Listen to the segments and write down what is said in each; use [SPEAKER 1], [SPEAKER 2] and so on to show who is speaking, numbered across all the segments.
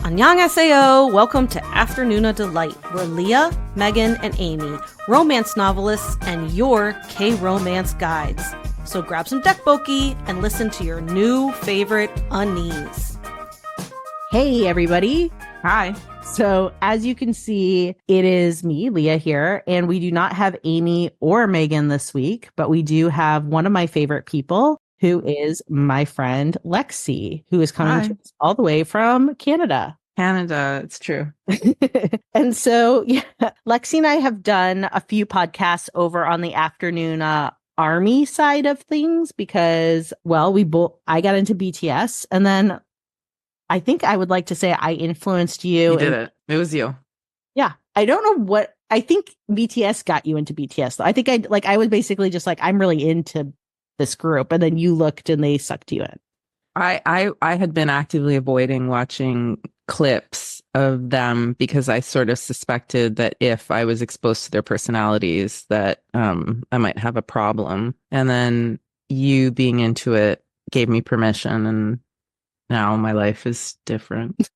[SPEAKER 1] Annyeonghaseyo! Welcome to Afternoona Delight, where Leah, Megan, and Amy, romance novelists, and your K-romance guides. So grab some dekboki and listen to your new favorite unnies.
[SPEAKER 2] Hey, everybody.
[SPEAKER 3] Hi.
[SPEAKER 2] So as you can see, it is me, Leah, here, and we do not have Amy or Megan this week, but we do have one of my favorite people, who is my friend Lexi, who is coming to us all the way from Canada.
[SPEAKER 3] Canada, it's true.
[SPEAKER 2] And so, yeah, Lexi and I have done a few podcasts over on the Afternoona Army side of things because, well, I got into BTS, and then I think I would like to say I influenced you.
[SPEAKER 3] You did it. It was you.
[SPEAKER 2] Yeah. I don't know what, I think BTS got you into BTS. I think I was basically just like, I'm really into this group, and then you looked and they sucked you in.
[SPEAKER 3] I had been actively avoiding watching clips of them because I sort of suspected that if I was exposed to their personalities that I might have a problem. And then you being into it gave me permission, and now my life is different.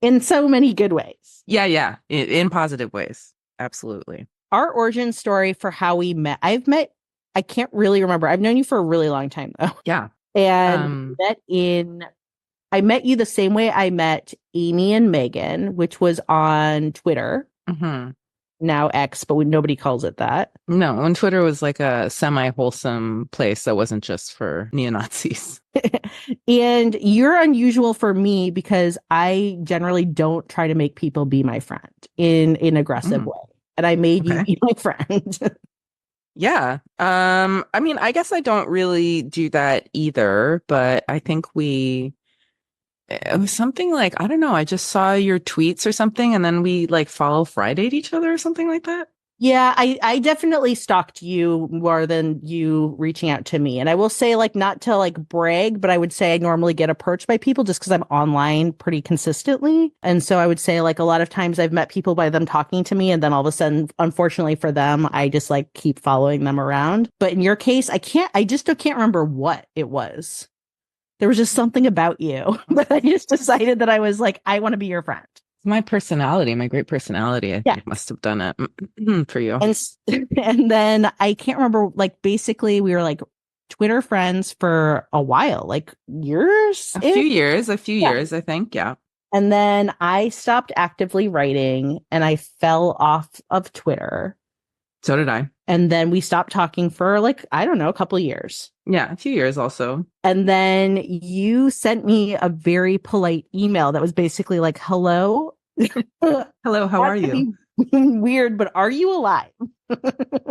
[SPEAKER 2] In so many good ways.
[SPEAKER 3] Yeah. In positive ways. Absolutely.
[SPEAKER 2] Our origin story for how we met, I can't really remember. I've known you for a really long time though.
[SPEAKER 3] Yeah.
[SPEAKER 2] And I met you the same way I met Amy and Megan, which was on Twitter.
[SPEAKER 3] Mm-hmm.
[SPEAKER 2] Now X, but nobody calls it that.
[SPEAKER 3] No, when Twitter was like a semi-wholesome place that wasn't just for neo-Nazis.
[SPEAKER 2] And you're unusual for me because I generally don't try to make people be my friend in an aggressive way. And I made you be my friend.
[SPEAKER 3] Yeah. I mean, I guess I don't really do that either, but I think it was something like, I don't know, I just saw your tweets or something, and then we like follow Friday'd each other or something like that.
[SPEAKER 2] Yeah, I definitely stalked you more than you reaching out to me. And I will say, like, not to like brag, but I would say I normally get approached by people just because I'm online pretty consistently. And so I would say, like, a lot of times I've met people by them talking to me, and then all of a sudden, unfortunately for them, I just like keep following them around. But in your case, I just can't remember what it was. There was just something about you that I just decided that I was like, I want to be your friend.
[SPEAKER 3] My personality, my great personality, I think must have done it for you.
[SPEAKER 2] And then I can't remember, like, basically we were like Twitter friends for a while, like years.
[SPEAKER 3] A few years, I think. Yeah.
[SPEAKER 2] And then I stopped actively writing and I fell off of Twitter.
[SPEAKER 3] So did I.
[SPEAKER 2] And then we stopped talking for like, I don't know, a couple of years.
[SPEAKER 3] Yeah, a few years also.
[SPEAKER 2] And then you sent me a very polite email that was basically like, hello.
[SPEAKER 3] Hello, how are you?
[SPEAKER 2] Weird, but are you alive?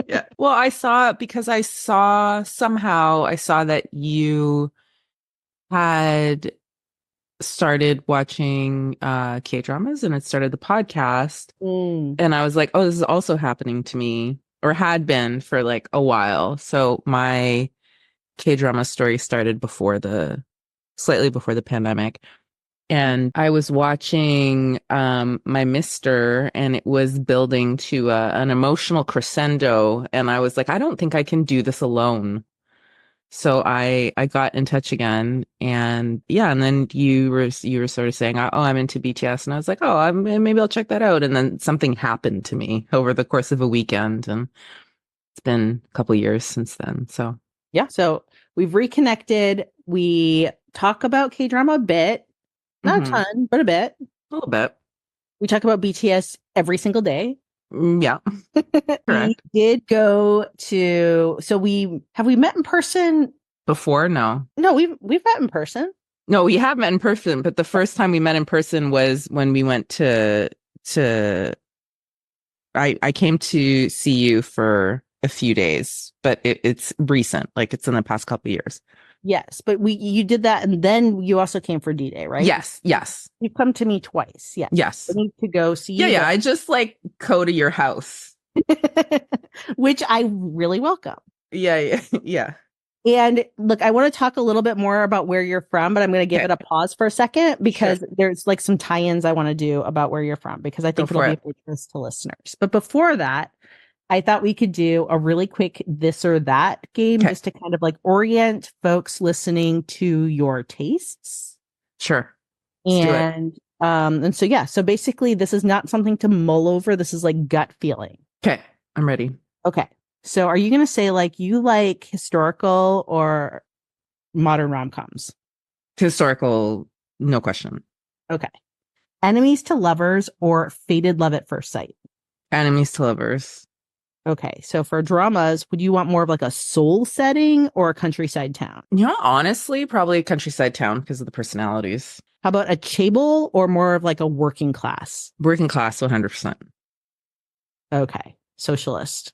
[SPEAKER 3] Yeah. Well, I saw that you had started watching K-dramas and had started the podcast. And I was like, oh, this is also happening to me, or had been for like a while. So my K-drama story started slightly before the pandemic. And I was watching my Mister, and it was building to an emotional crescendo. And I was like, I don't think I can do this alone. So I got in touch again, and then you were sort of saying, oh, I'm into BTS, and I was like, oh, maybe I'll check that out. And then something happened to me over the course of a weekend, and it's been a couple years since then. So
[SPEAKER 2] yeah, so we've reconnected. We talk about K-drama a bit, not a ton, but a
[SPEAKER 3] little bit.
[SPEAKER 2] We talk about BTS every single day.
[SPEAKER 3] Yeah.
[SPEAKER 2] Correct. We did go to, have we met in person
[SPEAKER 3] before? No,
[SPEAKER 2] we've met in person.
[SPEAKER 3] No, we have met in person, but the first time we met in person was when we went to I came to see you for a few days, but it's recent, like it's in the past couple of years.
[SPEAKER 2] Yes, but you did that, and then you also came for D-Day, right?
[SPEAKER 3] Yes.
[SPEAKER 2] You've come to me twice. Yes. I need to go see you.
[SPEAKER 3] Yeah. I just like go to your house,
[SPEAKER 2] which I really welcome.
[SPEAKER 3] Yeah.
[SPEAKER 2] And look, I want to talk a little bit more about where you're from, but I'm going to give it a pause for a second because there's like some tie-ins I want to do about where you're from because I think it'll be of interest to listeners. But before that, I thought we could do a really quick this or that game just to kind of like orient folks listening to your tastes.
[SPEAKER 3] Sure.
[SPEAKER 2] And And so, yeah, so basically this is not something to mull over. This is like gut feeling.
[SPEAKER 3] Okay, I'm ready.
[SPEAKER 2] Okay. So are you going to say like you like historical or modern rom-coms?
[SPEAKER 3] Historical, no question.
[SPEAKER 2] Okay. Enemies to lovers or fated love at first sight?
[SPEAKER 3] Enemies to lovers.
[SPEAKER 2] Okay. So for dramas, would you want more of like a soul setting or a countryside town?
[SPEAKER 3] You know, honestly, probably a countryside town because of the personalities.
[SPEAKER 2] How about a chaebol or more of like a working class?
[SPEAKER 3] Working class, 100%.
[SPEAKER 2] Okay. Socialist.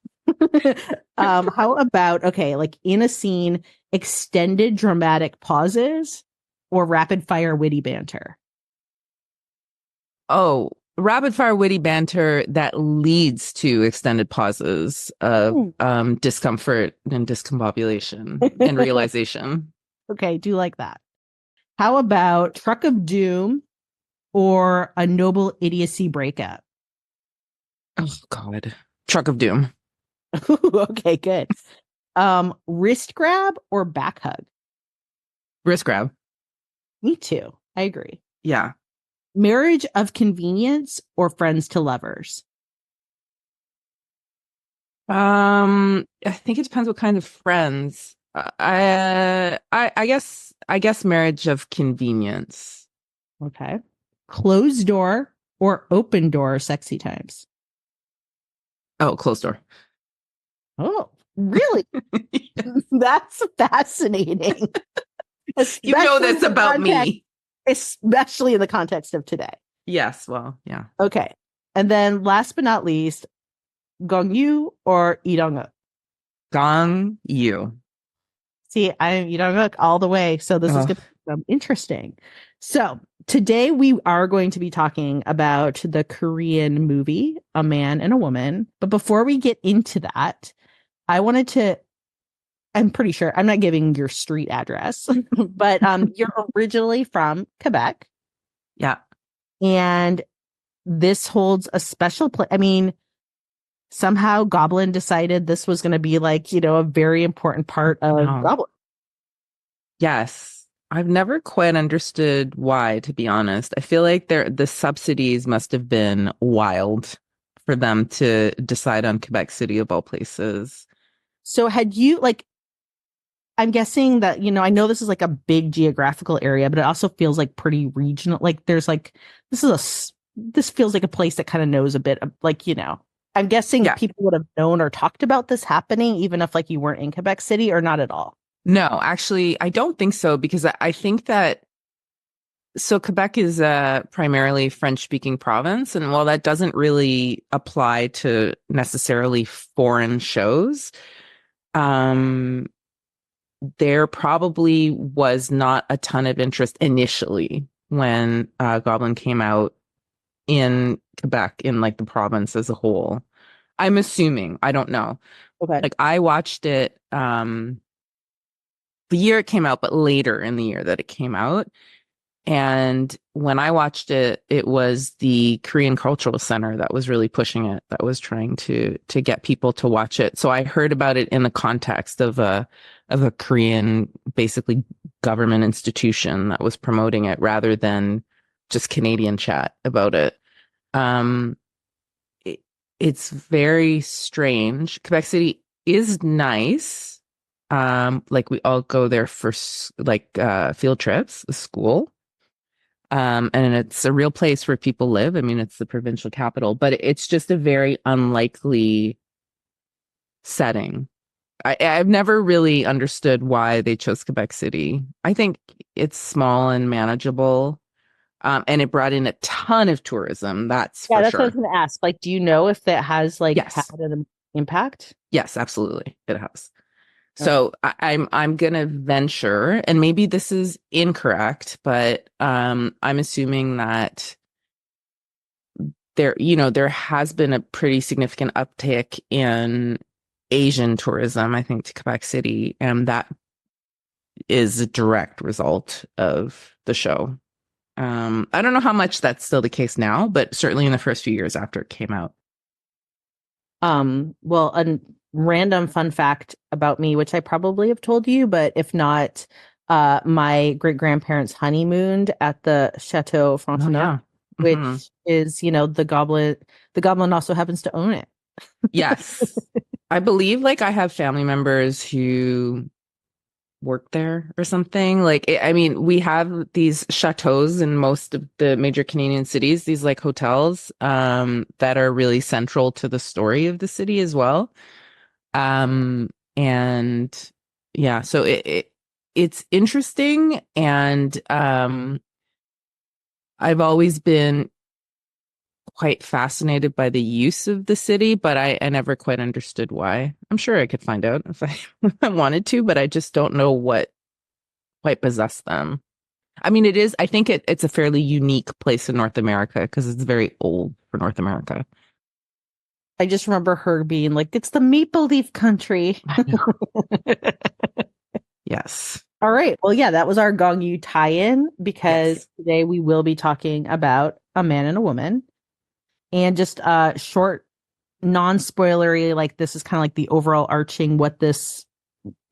[SPEAKER 2] How about, okay, like in a scene, extended dramatic pauses or rapid fire witty banter?
[SPEAKER 3] Oh, rapid fire witty banter that leads to extended pauses of discomfort and discombobulation and realization.
[SPEAKER 2] Okay, do like that. How about Truck of Doom or a Noble Idiocy breakup?
[SPEAKER 3] Oh, God. Truck of Doom.
[SPEAKER 2] Okay, good. Wrist grab or back hug?
[SPEAKER 3] Wrist grab.
[SPEAKER 2] Me too. I agree.
[SPEAKER 3] Yeah.
[SPEAKER 2] Marriage of convenience or friends to lovers?
[SPEAKER 3] I think it depends what kind of friends. I guess marriage of convenience.
[SPEAKER 2] Okay. Closed door or open door sexy times?
[SPEAKER 3] Oh, closed door.
[SPEAKER 2] Oh, really? That's fascinating.
[SPEAKER 3] You know
[SPEAKER 2] Especially
[SPEAKER 3] that's
[SPEAKER 2] in
[SPEAKER 3] about
[SPEAKER 2] context-
[SPEAKER 3] me.
[SPEAKER 2] Especially in the context of today.
[SPEAKER 3] Yes, well, yeah.
[SPEAKER 2] Okay. And then last but not least, Gong Yoo or Lee Yoon-ki?
[SPEAKER 3] Gong Yoo.
[SPEAKER 2] See, I'm Lee Yoon-ki all the way. So this is going to be interesting. So today we are going to be talking about the Korean movie, A Man and a Woman. But before we get into that, I wanted to, I'm pretty sure I'm not giving your street address, but you're originally from Quebec.
[SPEAKER 3] Yeah.
[SPEAKER 2] And this holds a special place. I mean, somehow Goblin decided this was going to be like, you know, a very important part of Goblin.
[SPEAKER 3] Yes. I've never quite understood why, to be honest. I feel like the subsidies must have been wild for them to decide on Quebec City of all places.
[SPEAKER 2] So had you like, I'm guessing that, you know, I know this is like a big geographical area, but it also feels like pretty regional. Like there's like, this feels like a place that kind of knows a bit of like, you know, I'm guessing people would have known or talked about this happening, even if like you weren't in Quebec City or not at all.
[SPEAKER 3] No, actually, I don't think so, because I think that so Quebec is a primarily French-speaking province, and while that doesn't really apply to necessarily foreign shows, there probably was not a ton of interest initially when Goblin came out in Quebec, in like the province as a whole. I'm assuming, I don't know.
[SPEAKER 2] Okay.
[SPEAKER 3] Like I watched it the year it came out, but later in the year that it came out. And when I watched it, it was the Korean Cultural Center that was really pushing it, that was trying to get people to watch it. So I heard about it in the context of a Korean, basically government institution that was promoting it, rather than just Canadian chat about it. It's very strange. Quebec City is nice. Like we all go there for field trips, the school. And it's a real place where people live. I mean, it's the provincial capital, but it's just a very unlikely setting. I've never really understood why they chose Quebec City. I think it's small and manageable. And it brought in a ton of tourism. That's for
[SPEAKER 2] that's
[SPEAKER 3] sure.
[SPEAKER 2] what I was going to ask. Like, do you know if that has like
[SPEAKER 3] Yes.
[SPEAKER 2] had an impact?
[SPEAKER 3] Yes, absolutely. It has. So I'm gonna venture, and maybe this is incorrect, but I'm assuming that there has been a pretty significant uptick in Asian tourism, I think, to Quebec City, and that is a direct result of the show. I don't know how much that's still the case now, but certainly in the first few years after it came out.
[SPEAKER 2] Well, a random fun fact about me, which I probably have told you, but if not, my great grandparents honeymooned at the Chateau Frontenac. which is, the goblin also happens to own it.
[SPEAKER 3] Yes. I believe like I have family members who work there or something. Like, I mean, we have these chateaus in most of the major Canadian cities, these like hotels that are really central to the story of the city as well. And yeah, so it's interesting, and I've always been quite fascinated by the use of the city, but I never quite understood why. I'm sure I could find out if I wanted to, but I just don't know what quite possessed them. I mean, I think it's a fairly unique place in North America because it's very old for North America.
[SPEAKER 2] I just remember her being like, it's the Maple Leaf country.
[SPEAKER 3] Yes.
[SPEAKER 2] All right. Well, yeah, that was our Gong Yoo tie-in because
[SPEAKER 3] Yes.
[SPEAKER 2] today we will be talking about a man and a woman. And just short, non-spoilery, like this is kind of like the overall arching what this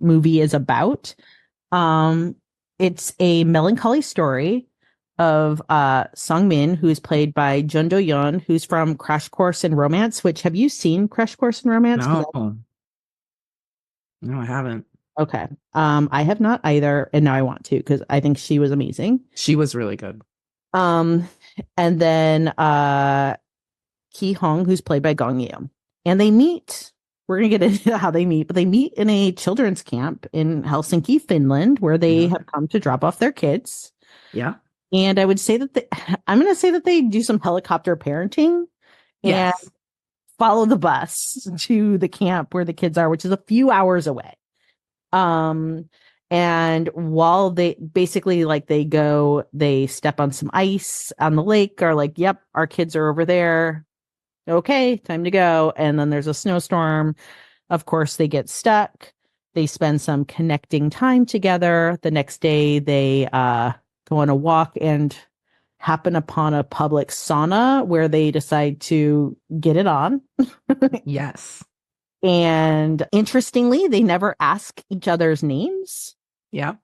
[SPEAKER 2] movie is about. It's a melancholy story of Sung Min, who is played by Do-yeon, who's from Crash Course in Romance. Which, have you seen Crash Course in Romance?
[SPEAKER 3] No, I haven't.
[SPEAKER 2] Okay. I have not either, and now I want to because I think she was amazing.
[SPEAKER 3] She was really good.
[SPEAKER 2] And then Ki Hong, who's played by Gong Yoo. And they meet. We're going to get into how they meet, but they meet in a children's camp in Helsinki, Finland, where they have come to drop off their kids.
[SPEAKER 3] Yeah.
[SPEAKER 2] And I would say that I'm going to say that they do some helicopter parenting and follow the bus to the camp where the kids are, which is a few hours away. And while they basically they step on some ice on the lake, are like, yep, our kids are over there. Okay, time to go. And then there's a snowstorm. Of course, they get stuck. They spend some connecting time together. The next day, they go on a walk and happen upon a public sauna where they decide to get it on.
[SPEAKER 3] Yes.
[SPEAKER 2] And interestingly, they never ask each other's names.
[SPEAKER 3] Yeah.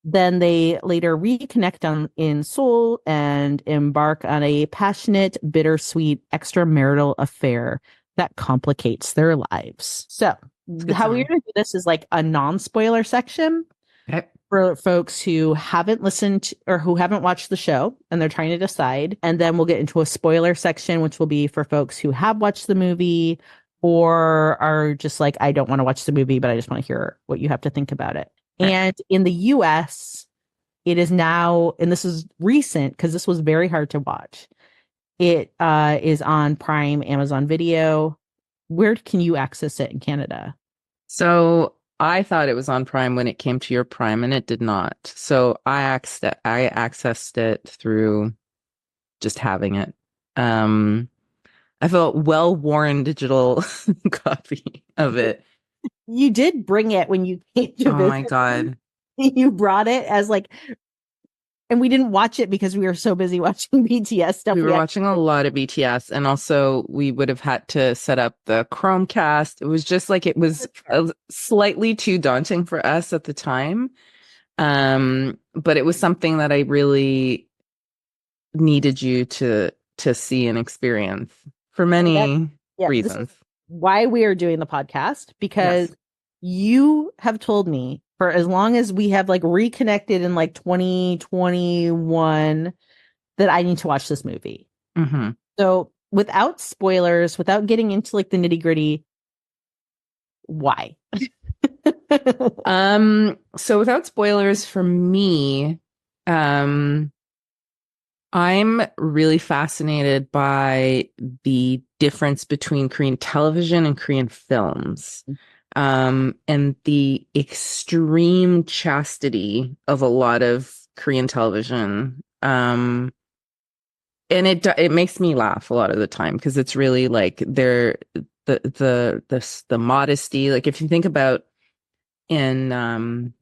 [SPEAKER 2] Then they later reconnect in Seoul and embark on a passionate, bittersweet extramarital affair that complicates their lives. So, how we're going to do this is like a non-spoiler section for folks who haven't listened or who haven't watched the show and they're trying to decide. And then we'll get into a spoiler section, which will be for folks who have watched the movie or are just like, I don't want to watch the movie, but I just want to hear what you have to think about it. And in the US, it is now, and this is recent because this was very hard to watch. It is on Prime, Amazon Video. Where can you access it in Canada?
[SPEAKER 3] So I thought it was on Prime when it came to your Prime, and it did not. So I accessed it through just having it. I felt well-worn digital copy of it.
[SPEAKER 2] You did bring it when you came to visit.
[SPEAKER 3] Oh my God.
[SPEAKER 2] You brought it as like, and we didn't watch it because we were so busy watching BTS stuff.
[SPEAKER 3] We were watching a lot of BTS, and also we would have had to set up the Chromecast. It was just like, it was slightly too daunting for us at the time. But it was something that I really needed you to see and experience for many reasons.
[SPEAKER 2] Why we are doing the podcast, because you have told me for as long as we have like reconnected in like 2021 that I need to watch this movie.
[SPEAKER 3] Mm-hmm.
[SPEAKER 2] So without spoilers, without getting into like the nitty gritty, why?
[SPEAKER 3] So without spoilers for me, I'm really fascinated by the difference between Korean television and Korean films, and the extreme chastity of a lot of Korean television. And it makes me laugh a lot of the time because it's really like the modesty. Like if you think about in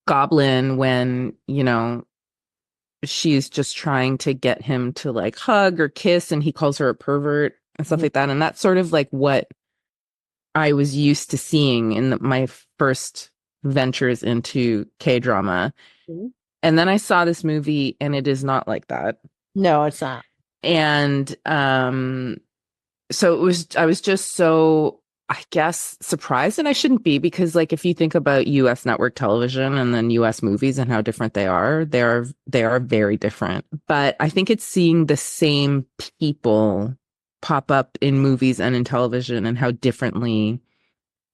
[SPEAKER 3] Goblin, when she's just trying to get him to like hug or kiss and he calls her a pervert and stuff like that. And that's sort of like what I was used to seeing in my first ventures into K-drama. And then I saw this movie and it is not like that.
[SPEAKER 2] No, it's not.
[SPEAKER 3] And so I was just so, I guess, surprised, and I shouldn't be, because like if you think about US network television and then US movies and how different they are very different. But I think it's seeing the same people pop up in movies and in television and how differently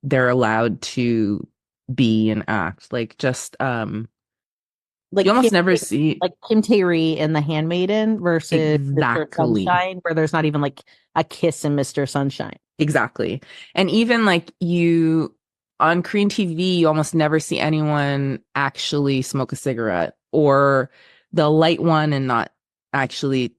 [SPEAKER 3] they're allowed to be and act. Like just
[SPEAKER 2] Like
[SPEAKER 3] you almost never see.
[SPEAKER 2] like Kim Tae-ri in The Handmaiden versus Mr.
[SPEAKER 3] Exactly.
[SPEAKER 2] Sunshine, where there's not even like a kiss in Mr. Sunshine.
[SPEAKER 3] Exactly. And even like you on Korean TV, you almost never see anyone actually smoke a cigarette, or they'll light one and not actually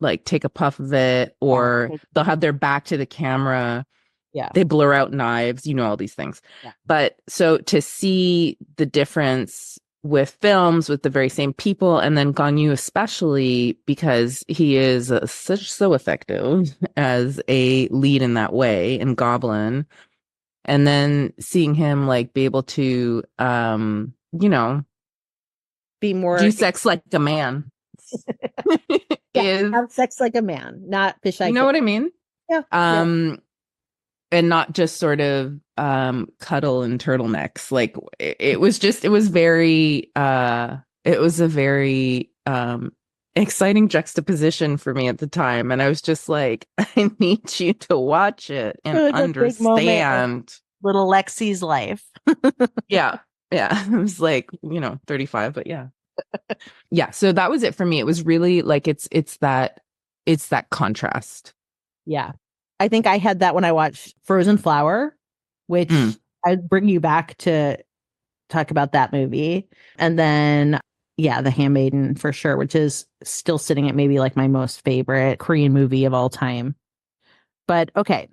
[SPEAKER 3] like take a puff of it,
[SPEAKER 2] Yeah.
[SPEAKER 3] or they'll have their back to the camera.
[SPEAKER 2] Yeah.
[SPEAKER 3] They blur out knives, all these things.
[SPEAKER 2] Yeah.
[SPEAKER 3] But so to see the difference with films with the very same people, and then Gong Yoo especially, because he is so effective as a lead in that way in Goblin, and then seeing him like be able to
[SPEAKER 2] Be more
[SPEAKER 3] do sex like a man is,
[SPEAKER 2] have sex like a man, not fish eye.
[SPEAKER 3] you know what I mean?
[SPEAKER 2] Yeah.
[SPEAKER 3] And not just sort of cuddle and turtlenecks. Like it was a very exciting juxtaposition for me at the time, and I was just like, I need you to watch it and
[SPEAKER 2] Like a big moment in
[SPEAKER 3] understand
[SPEAKER 2] little Lexi's life.
[SPEAKER 3] yeah I was like 35, but yeah, so that was it for me. It was really like it's that contrast.
[SPEAKER 2] Yeah. I think I had that when I watched Frozen Flower, which I'd bring you back to talk about that movie. And then, yeah, The Handmaiden for sure, which is still sitting at maybe like my most favorite Korean movie of all time. But okay.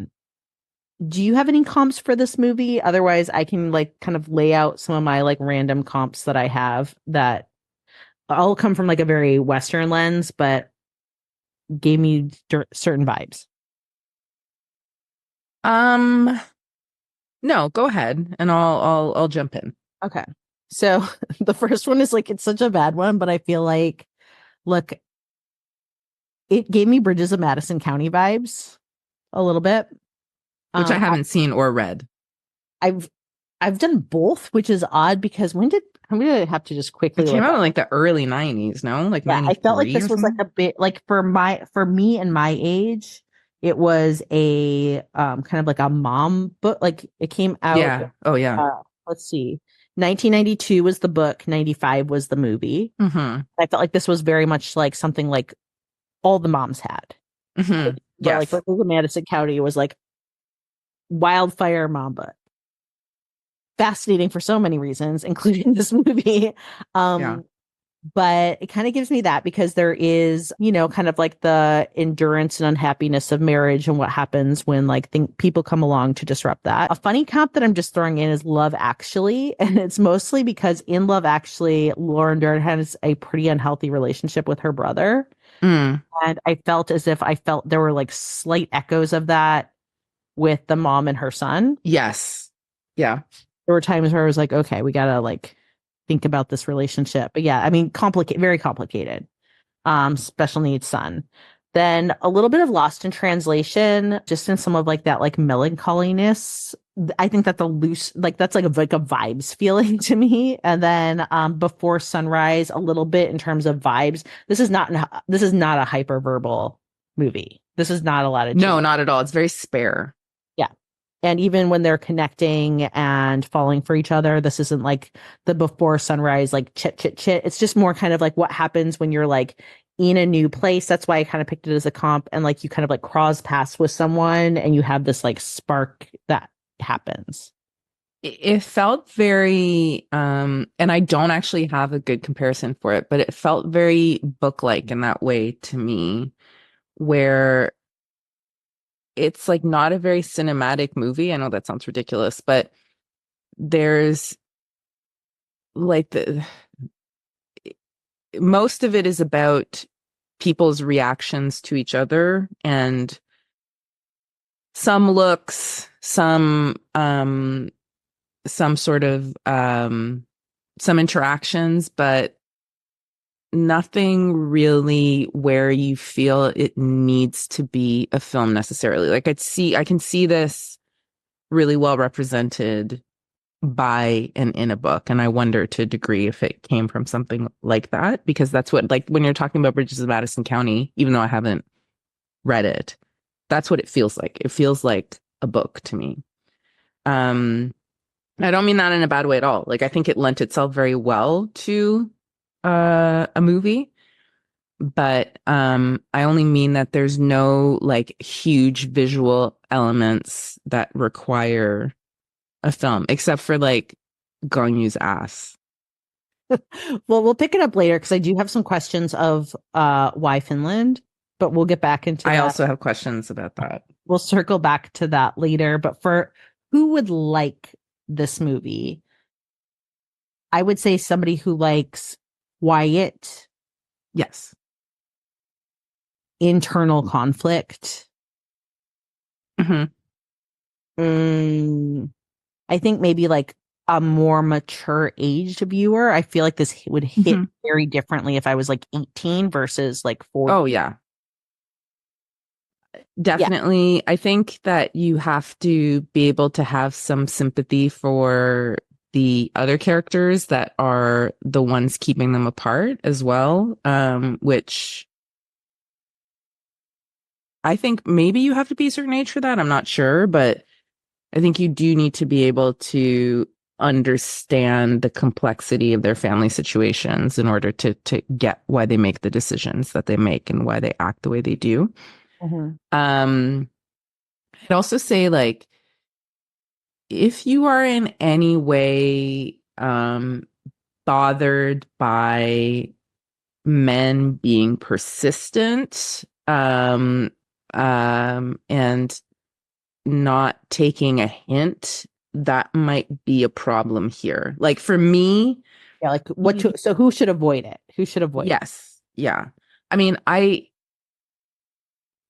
[SPEAKER 2] Do you have any comps for this movie? Otherwise, I can like kind of lay out some of my like random comps that I have that all come from like a very Western lens, but gave me certain vibes.
[SPEAKER 3] No, go ahead and I'll jump in.
[SPEAKER 2] Okay. So the first one is like, it's such a bad one, but I feel like, look, it gave me Bridges of Madison County vibes a little bit.
[SPEAKER 3] Which I haven't seen or read.
[SPEAKER 2] I've done both, which is odd because I'm gonna have to just quickly.
[SPEAKER 3] It came out in like the early 90s, no? Like 93
[SPEAKER 2] I felt like this was like a bit like for me and my age, it was a kind of like a mom book. Like it came out.
[SPEAKER 3] Yeah. Oh yeah.
[SPEAKER 2] Let's see. 1992 was the book, 95 was the movie.
[SPEAKER 3] Mm-hmm.
[SPEAKER 2] I felt like this was very much like something like all the moms had.
[SPEAKER 3] Mm-hmm.
[SPEAKER 2] But
[SPEAKER 3] Yes.
[SPEAKER 2] like for Madison County, it was like wildfire mom book. Fascinating for so many reasons, including this movie.
[SPEAKER 3] Yeah.
[SPEAKER 2] But it kind of gives me that because there is, kind of like the endurance and unhappiness of marriage and what happens when like people come along to disrupt that. A funny comp that I'm just throwing in is Love Actually. And it's mostly because in Love Actually, Lauren Dern has a pretty unhealthy relationship with her brother. And I felt there were like slight echoes of that with the mom and her son.
[SPEAKER 3] Yes. Yeah.
[SPEAKER 2] There were times where I was like, okay, we gotta like think about this relationship. But yeah, I mean, very complicated. Special needs son. Then a little bit of Lost in Translation, just in some of like that like melancholiness. I think that that's like a vibes feeling to me. And then Before Sunrise, a little bit in terms of vibes. This is not a hyperverbal movie. This is not a lot of
[SPEAKER 3] no, not at all. It's very spare.
[SPEAKER 2] And even when they're connecting and falling for each other, this isn't like the Before Sunrise, like chit, chit, chit. It's just more kind of like what happens when you're like in a new place. That's why I kind of picked it as a comp. And like you kind of like cross paths with someone and you have this like spark that happens.
[SPEAKER 3] It felt very, and I don't actually have a good comparison for it, but it felt very book-like in that way to me, where it's like not a very cinematic movie. I know that sounds ridiculous, but there's like most of it is about people's reactions to each other and some looks, some sort of some interactions, but nothing really where you feel it needs to be a film necessarily. Like I can see this really well represented by and in a book. And I wonder to a degree if it came from something like that, because that's what, like when you're talking about Bridges of Madison County, even though I haven't read it, that's what it feels like. It feels like a book to me. I don't mean that in a bad way at all. Like I think it lent itself very well to a movie, but I only mean that there's no like huge visual elements that require a film, except for like Gong Yoo's ass.
[SPEAKER 2] Well, we'll pick it up later because I do have some questions of why Finland, but we'll get back into
[SPEAKER 3] I
[SPEAKER 2] that.
[SPEAKER 3] also have questions about that.
[SPEAKER 2] We'll circle back to that later. But for who would like this movie, I would say somebody who likes quiet,
[SPEAKER 3] Yes.
[SPEAKER 2] internal conflict.
[SPEAKER 3] Mm-hmm.
[SPEAKER 2] I think maybe like a more mature aged viewer. I feel like this would hit very differently if I was like 18 versus like 40.
[SPEAKER 3] Oh, yeah. Definitely. Yeah. I think that you have to be able to have some sympathy for the other characters that are the ones keeping them apart as well, which I think maybe you have to be a certain age for that. I'm not sure, but I think you do need to be able to understand the complexity of their family situations in order to get why they make the decisions that they make and why they act the way they do. I'd also say, like, if you are in any way bothered by men being persistent and not taking a hint, that might be a problem here. Like for me,
[SPEAKER 2] yeah, like so who should avoid it? Who should avoid it?
[SPEAKER 3] Yes. Yeah. I mean,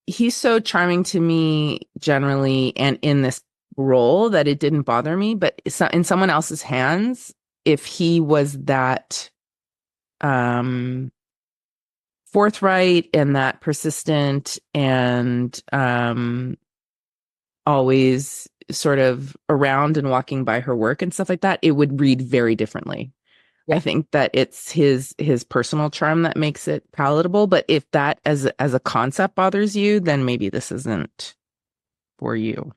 [SPEAKER 3] he's so charming to me generally and in this role that it didn't bother me, but in someone else's hands, if he was that forthright and that persistent and always sort of around and walking by her work and stuff like that, it would read very differently. Yeah. I think that it's his personal charm that makes it palatable. But if that as a concept bothers you, then maybe this isn't for you.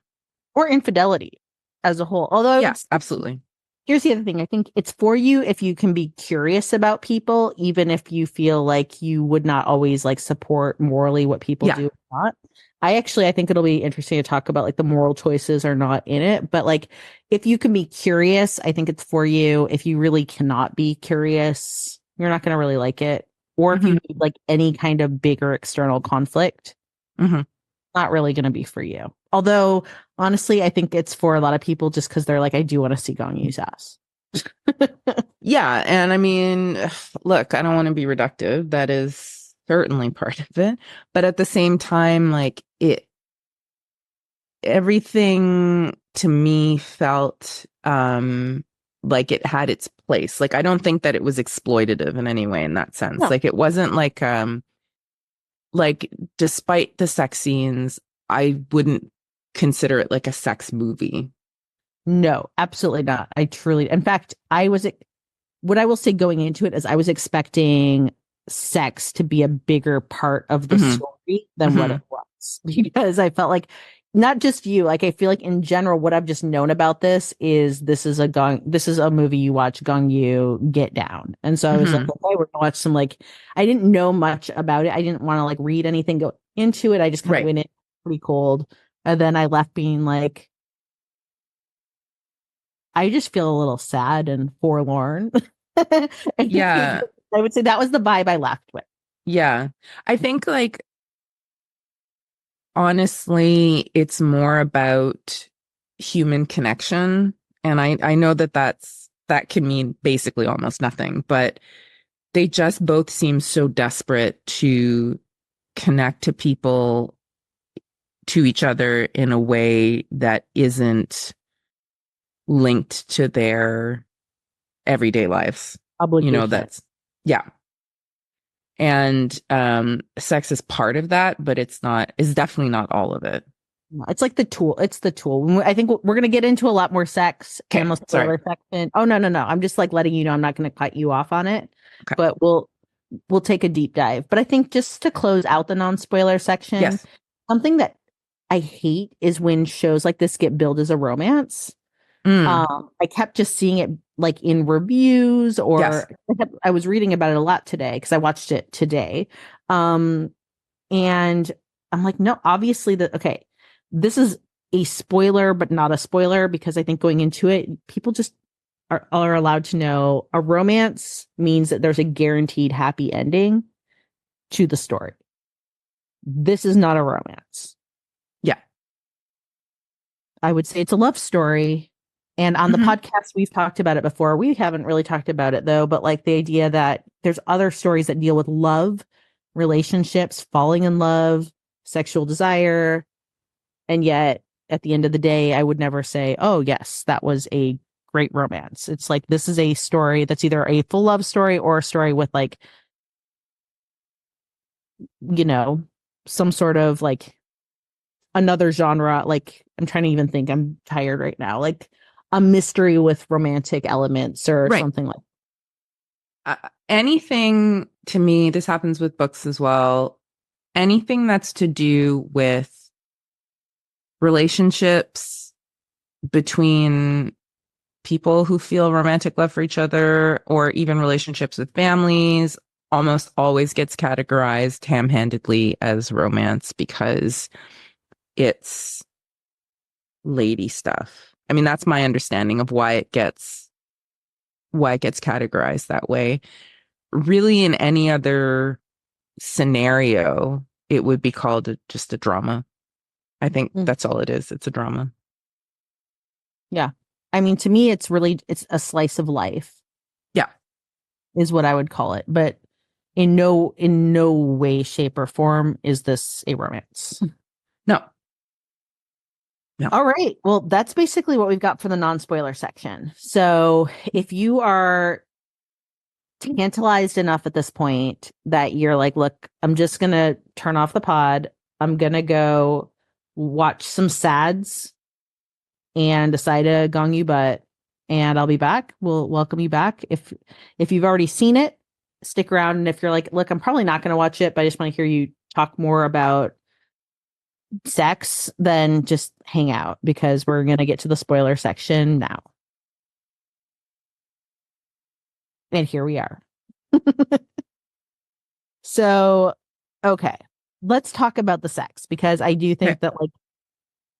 [SPEAKER 2] Or infidelity as a whole. Although
[SPEAKER 3] yes, absolutely.
[SPEAKER 2] Here's the other thing. I think it's for you if you can be curious about people, even if you feel like you would not always like support morally what people do or not. I think it'll be interesting to talk about like the moral choices are not in it. But like if you can be curious, I think it's for you. If you really cannot be curious, you're not going to really like it. Or if you need like any kind of bigger external conflict, not really going to be for you. Although, honestly, I think it's for a lot of people just because they're like, I do want to see Gong Yoo's ass.
[SPEAKER 3] Yeah. And I mean, look, I don't want to be reductive. That is certainly part of it. But at the same time, like everything to me felt like it had its place. Like, I don't think that it was exploitative in any way in that sense. No. Like, it wasn't like despite the sex scenes, I wouldn't consider it like a sex movie.
[SPEAKER 2] No, absolutely not. In fact, what I will say going into it is I was expecting sex to be a bigger part of the story than what it was, because I felt like not just you, like I feel like in general, what I've just known about this is this is a movie you watch Gong Yoo get down. And so I was like, okay, we're gonna watch some, like, I didn't know much about it. I didn't want to like read anything go into it. I just kind of went in pretty cold. And then I left being like, I just feel a little sad and forlorn.
[SPEAKER 3] Yeah.
[SPEAKER 2] I would say that was the vibe I left with.
[SPEAKER 3] Yeah. I think like, honestly, it's more about human connection. And I know that can mean basically almost nothing, but they just both seem so desperate to connect to people, to each other in a way that isn't linked to their everyday lives.
[SPEAKER 2] Obligation.
[SPEAKER 3] You know, yeah. And sex is part of that, but it's definitely not all of it.
[SPEAKER 2] It's like the tool. It's the tool. I think we're going to get into a lot more sex
[SPEAKER 3] Okay,
[SPEAKER 2] in the
[SPEAKER 3] sorry.
[SPEAKER 2] spoiler section. Oh, no, no, no. I'm just like letting you know I'm not going to cut you off on it,
[SPEAKER 3] Okay.
[SPEAKER 2] but we'll take a deep dive. But I think just to close out the non-spoiler section,
[SPEAKER 3] Yes.
[SPEAKER 2] something that I hate is when shows like this get billed as a romance. I kept just seeing it like in reviews
[SPEAKER 3] Yes.
[SPEAKER 2] or I was reading about it a lot today because I watched it today. And I'm like, no, obviously okay, this is a spoiler, but not a spoiler because I think going into it, people just are allowed to know a romance means that there's a guaranteed happy ending to the story. This is not a romance.
[SPEAKER 3] Yeah.
[SPEAKER 2] I would say it's a love story. And on the podcast, we've talked about it before. We haven't really talked about it though, but like the idea that there's other stories that deal with love, relationships, falling in love, sexual desire. And yet at the end of the day, I would never say, oh, yes, that was a great romance. It's like this is a story that's either a full love story or a story with like, you know, some sort of like another genre. Like I'm trying to even think, I'm tired right now. Like a mystery with romantic elements or something like
[SPEAKER 3] anything to me, this happens with books as well. Anything that's to do with relationships between people who feel romantic love for each other, or even relationships with families, almost always gets categorized ham-handedly as romance because it's lady stuff. I mean, that's my understanding of why it gets categorized that way. Really, in any other scenario, it would be called just a drama. I think that's all it is. It's a drama.
[SPEAKER 2] Yeah. I mean, to me, it's a slice of life.
[SPEAKER 3] Yeah.
[SPEAKER 2] Is what I would call it. But in no way, shape, or form is this a romance.
[SPEAKER 3] No. No.
[SPEAKER 2] All right. Well, that's basically what we've got for the non-spoiler section. So if you are tantalized enough at this point that you're like, look, I'm just going to turn off the pod. I'm going to go watch some sads and decide to gong you butt, and I'll be back. We'll welcome you back. If you've already seen it, stick around. And if you're like, look, I'm probably not going to watch it, but I just want to hear you talk more about sex, then just hang out because we're going to get to the spoiler section now. And here we are. So, okay, let's talk about the sex because I do think that like,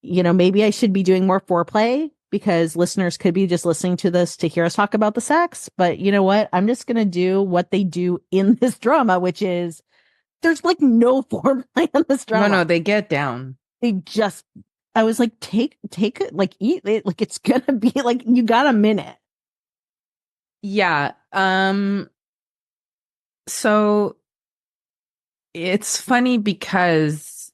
[SPEAKER 2] you know, maybe I should be doing more foreplay because listeners could be just listening to this to hear us talk about the sex. But you know what? I'm just going to do what they do in this drama, which is there's like no foreplay in this drama.
[SPEAKER 3] No, they get down.
[SPEAKER 2] I was like, take it, like eat it. Like it's going to be like, you got a minute.
[SPEAKER 3] Yeah. So it's funny because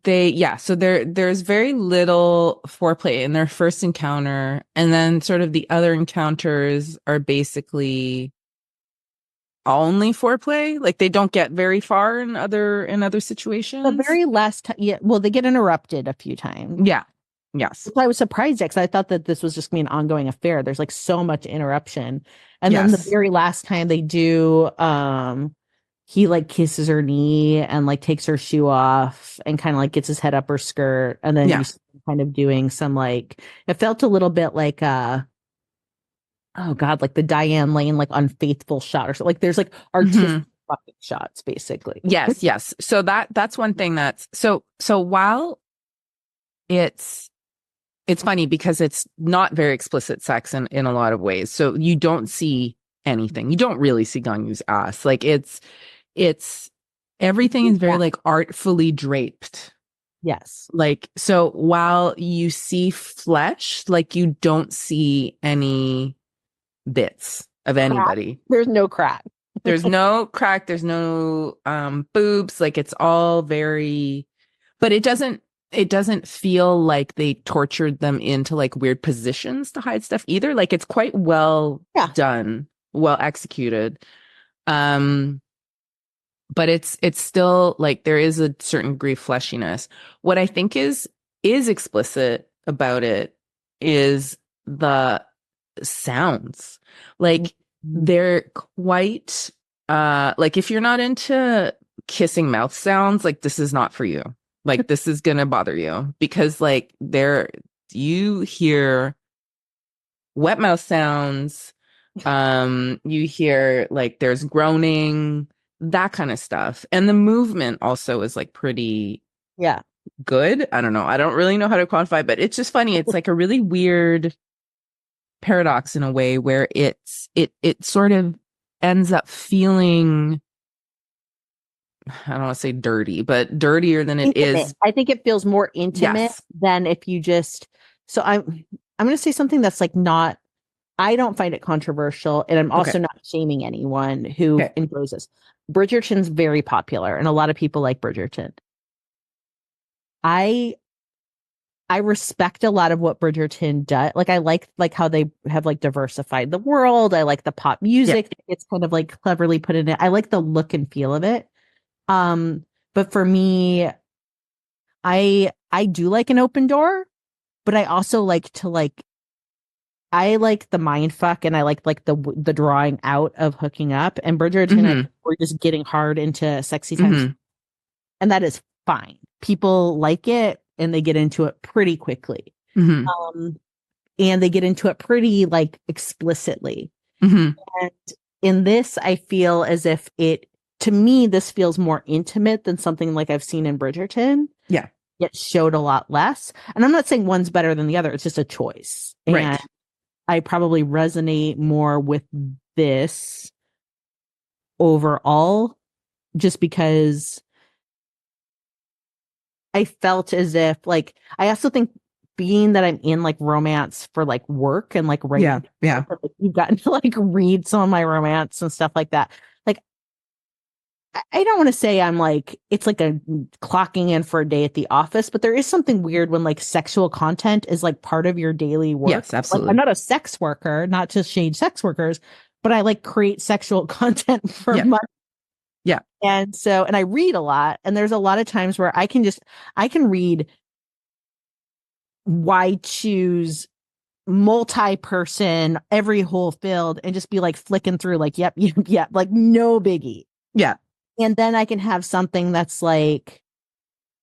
[SPEAKER 3] there's very little foreplay in their first encounter, and then sort of the other encounters are basically only foreplay. Like they don't get very far in other situations.
[SPEAKER 2] The very last time, yeah, well, they get interrupted a few times.
[SPEAKER 3] Yeah. Yes.
[SPEAKER 2] Which I was surprised at because I thought that this was just gonna be an ongoing affair. There's like so much interruption. And then the very last time they do, he like kisses her knee and like takes her shoe off and kind of like gets his head up her skirt. And then he's kind of doing some like, it felt a little bit like, oh God, like the Diane Lane, like unfaithful shot or something. Like there's like artistic shots basically.
[SPEAKER 3] Yes. So that's one thing so while it's funny because it's not very explicit sex in a lot of ways. So you don't see anything. You don't really see Gong Yoo's ass. Like it's everything is very like artfully draped.
[SPEAKER 2] Yes.
[SPEAKER 3] Like, so while you see flesh, like you don't see any bits of anybody.
[SPEAKER 2] There's no crack.
[SPEAKER 3] There's no crack. There's no boobs. Like it's all very, but it doesn't feel like they tortured them into like weird positions to hide stuff either. Like it's quite well done, well executed. but it's still like there is a certain degree of fleshiness. What I think is explicit about it is the sounds. Like they're quite like if you're not into kissing mouth sounds, like this is not for you. Like this is gonna bother you because like you hear wet mouth sounds, you hear like there's groaning, that kind of stuff. And the movement also is like pretty good. I don't know. I don't really know how to quantify, but it's just funny. It's like a really weird paradox in a way where it sort of ends up feeling, I don't want to say dirty, but dirtier than it
[SPEAKER 2] intimate.
[SPEAKER 3] is.
[SPEAKER 2] I think it feels more intimate than if you just. So I'm going to say something that's like not. I don't find it controversial, and I'm also not shaming anyone who enjoys this. Bridgerton's very popular, and a lot of people like Bridgerton. I respect a lot of what Bridgerton does. Like I like how they have like diversified the world. I like the pop music. It's kind of like cleverly put in it. I like the look and feel of it. But for me, I do like an open door, but I also like to like I like the mind fuck and I like the drawing out of hooking up, and Bridgerton we're just getting hard into sexy times. And that is fine. People like it and they get into it pretty quickly. And they get into it pretty like explicitly. And in this, I feel as if to me, this feels more intimate than something like I've seen in Bridgerton.
[SPEAKER 3] Yeah.
[SPEAKER 2] It showed a lot less. And I'm not saying one's better than the other. It's just a choice.
[SPEAKER 3] Right.
[SPEAKER 2] And I probably resonate more with this overall, just because I felt as if like, I also think being that I'm in like romance for like work and like writing, like, you've gotten to like read some of my romance and stuff like that. Like, I don't want to say I'm like, it's like a clocking in for a day at the office, but there is something weird when like sexual content is like part of your daily work.
[SPEAKER 3] Yes, absolutely.
[SPEAKER 2] Like, I'm not a sex worker, not to shade sex workers, but I like create sexual content for money.
[SPEAKER 3] Yeah.
[SPEAKER 2] And so, and I read a lot, and there's a lot of times where I can read why choose multi-person, every whole field, and just be like flicking through like, yep, like no biggie.
[SPEAKER 3] Yeah.
[SPEAKER 2] And then I can have something that's like,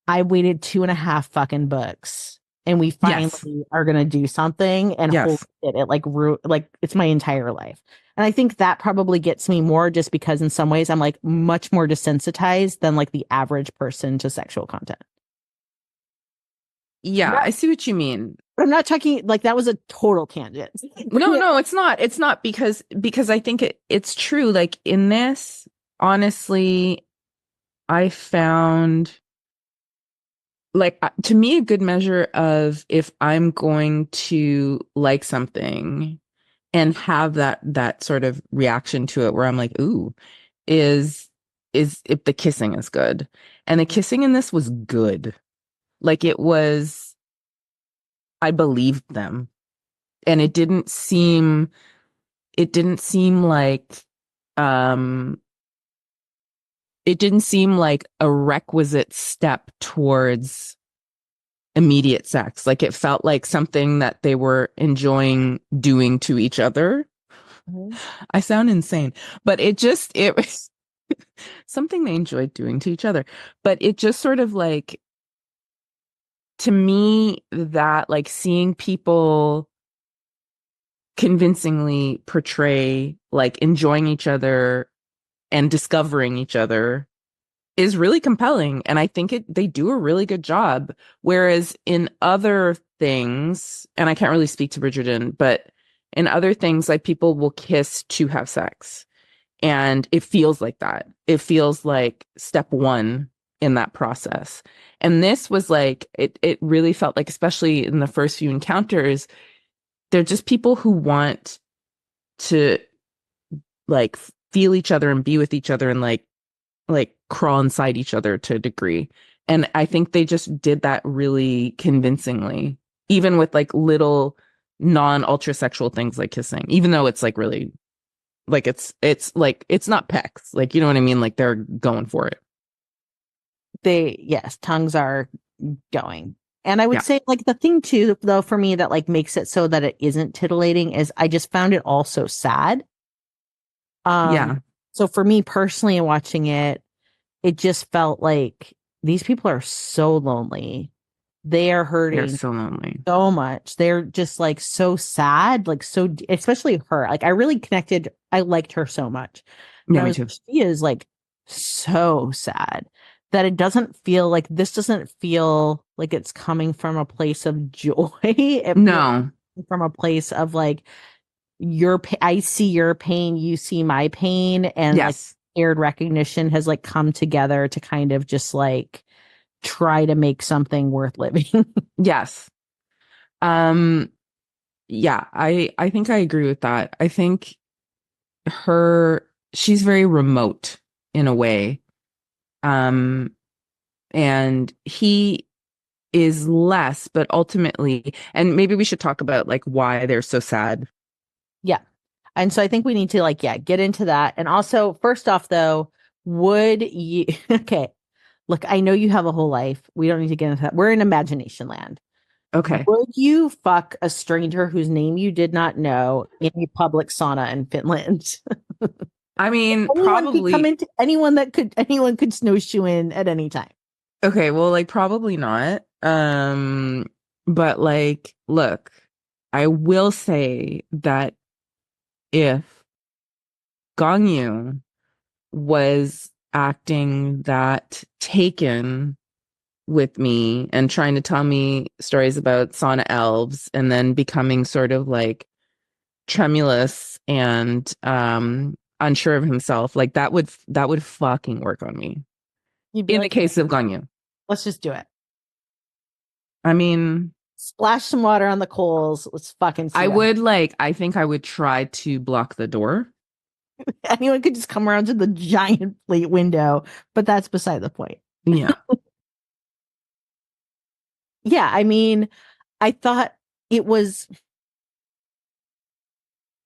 [SPEAKER 2] I waited 2.5 fucking books and we finally are going to do something, and holy shit, it like it's my entire life. And I think that probably gets me more, just because in some ways I'm like much more desensitized than like the average person to sexual content.
[SPEAKER 3] Yeah, I see what you mean.
[SPEAKER 2] But I'm not talking like that was a total tangent.
[SPEAKER 3] No, it's not. It's not because I think it's true. Like in this, honestly, I found like to me a good measure of if I'm going to like something and have that sort of reaction to it where I'm like, ooh, is if the kissing is good. And the kissing in this was good. Like it was, I believed them. And it didn't seem like it didn't seem like a requisite step towards immediate sex. Like it felt like something that they were enjoying doing to each other. I sound insane, but it was something they enjoyed doing to each other. But it just sort of like, to me, that like seeing people convincingly portray like enjoying each other and discovering each other is really compelling. And I think they do a really good job. Whereas in other things, and I can't really speak to Bridgerton, but in other things, like people will kiss to have sex. And it feels like that. It feels like step one in that process. And this was like, it really felt like, especially in the first few encounters, they're just people who want to like feel each other and be with each other and like crawl inside each other to a degree. And I think they just did that really convincingly, even with like little non-ultra sexual things like kissing, even though it's like really Like it's like it's not pecs. Like, you know what I mean? Like they're going for it.
[SPEAKER 2] Yes, tongues are going. And I would
[SPEAKER 3] Yeah.
[SPEAKER 2] say like the thing too, though, for me that like makes it so that it isn't titillating is I just found it all so sad.
[SPEAKER 3] Yeah.
[SPEAKER 2] So for me personally watching it, it just felt like these people are so lonely. They are
[SPEAKER 3] They're
[SPEAKER 2] hurting
[SPEAKER 3] so lonely.
[SPEAKER 2] so much. They're just like so sad, like especially her. Like I really connected. I liked her so much. And
[SPEAKER 3] Yeah,
[SPEAKER 2] I
[SPEAKER 3] me
[SPEAKER 2] was
[SPEAKER 3] too.
[SPEAKER 2] she is like so sad that it doesn't feel like this doesn't feel like it's coming from a place of joy. It feels
[SPEAKER 3] No.
[SPEAKER 2] from a place of like I see your pain, you see my pain, and like
[SPEAKER 3] Yes.
[SPEAKER 2] shared recognition has like come together to kind of just like try to make something worth living.
[SPEAKER 3] Yes. Um, yeah, I think I agree with that. I think she's very remote in a way. Um, and he is less, but ultimately, and maybe we should talk about like why they're so sad.
[SPEAKER 2] Yeah. And so I think we need to like, yeah, get into that. And also, first off, though, would you, okay, look, I know you have a whole life. We don't need to get into that. We're in imagination land.
[SPEAKER 3] Okay.
[SPEAKER 2] Would you fuck a stranger whose name you did not know in a public sauna in Finland?
[SPEAKER 3] I mean,
[SPEAKER 2] Anyone could come
[SPEAKER 3] probably.
[SPEAKER 2] into anyone could snowshoe in at any time.
[SPEAKER 3] Okay, well, like probably not. But like, look, I will say that if Gong Yoo was acting that taken with me and trying to tell me stories about sauna elves and then becoming sort of like tremulous and unsure of himself, like that would fucking work on me
[SPEAKER 2] You'd be
[SPEAKER 3] in the
[SPEAKER 2] like,
[SPEAKER 3] case of Gong Yoo.
[SPEAKER 2] let's just do it.
[SPEAKER 3] I mean,
[SPEAKER 2] Splash some water on the coals. Let's fucking see.
[SPEAKER 3] I think I would try to block the door.
[SPEAKER 2] Anyone could just come around to the giant plate window, but that's beside the point.
[SPEAKER 3] Yeah.
[SPEAKER 2] Yeah, I mean, I thought it was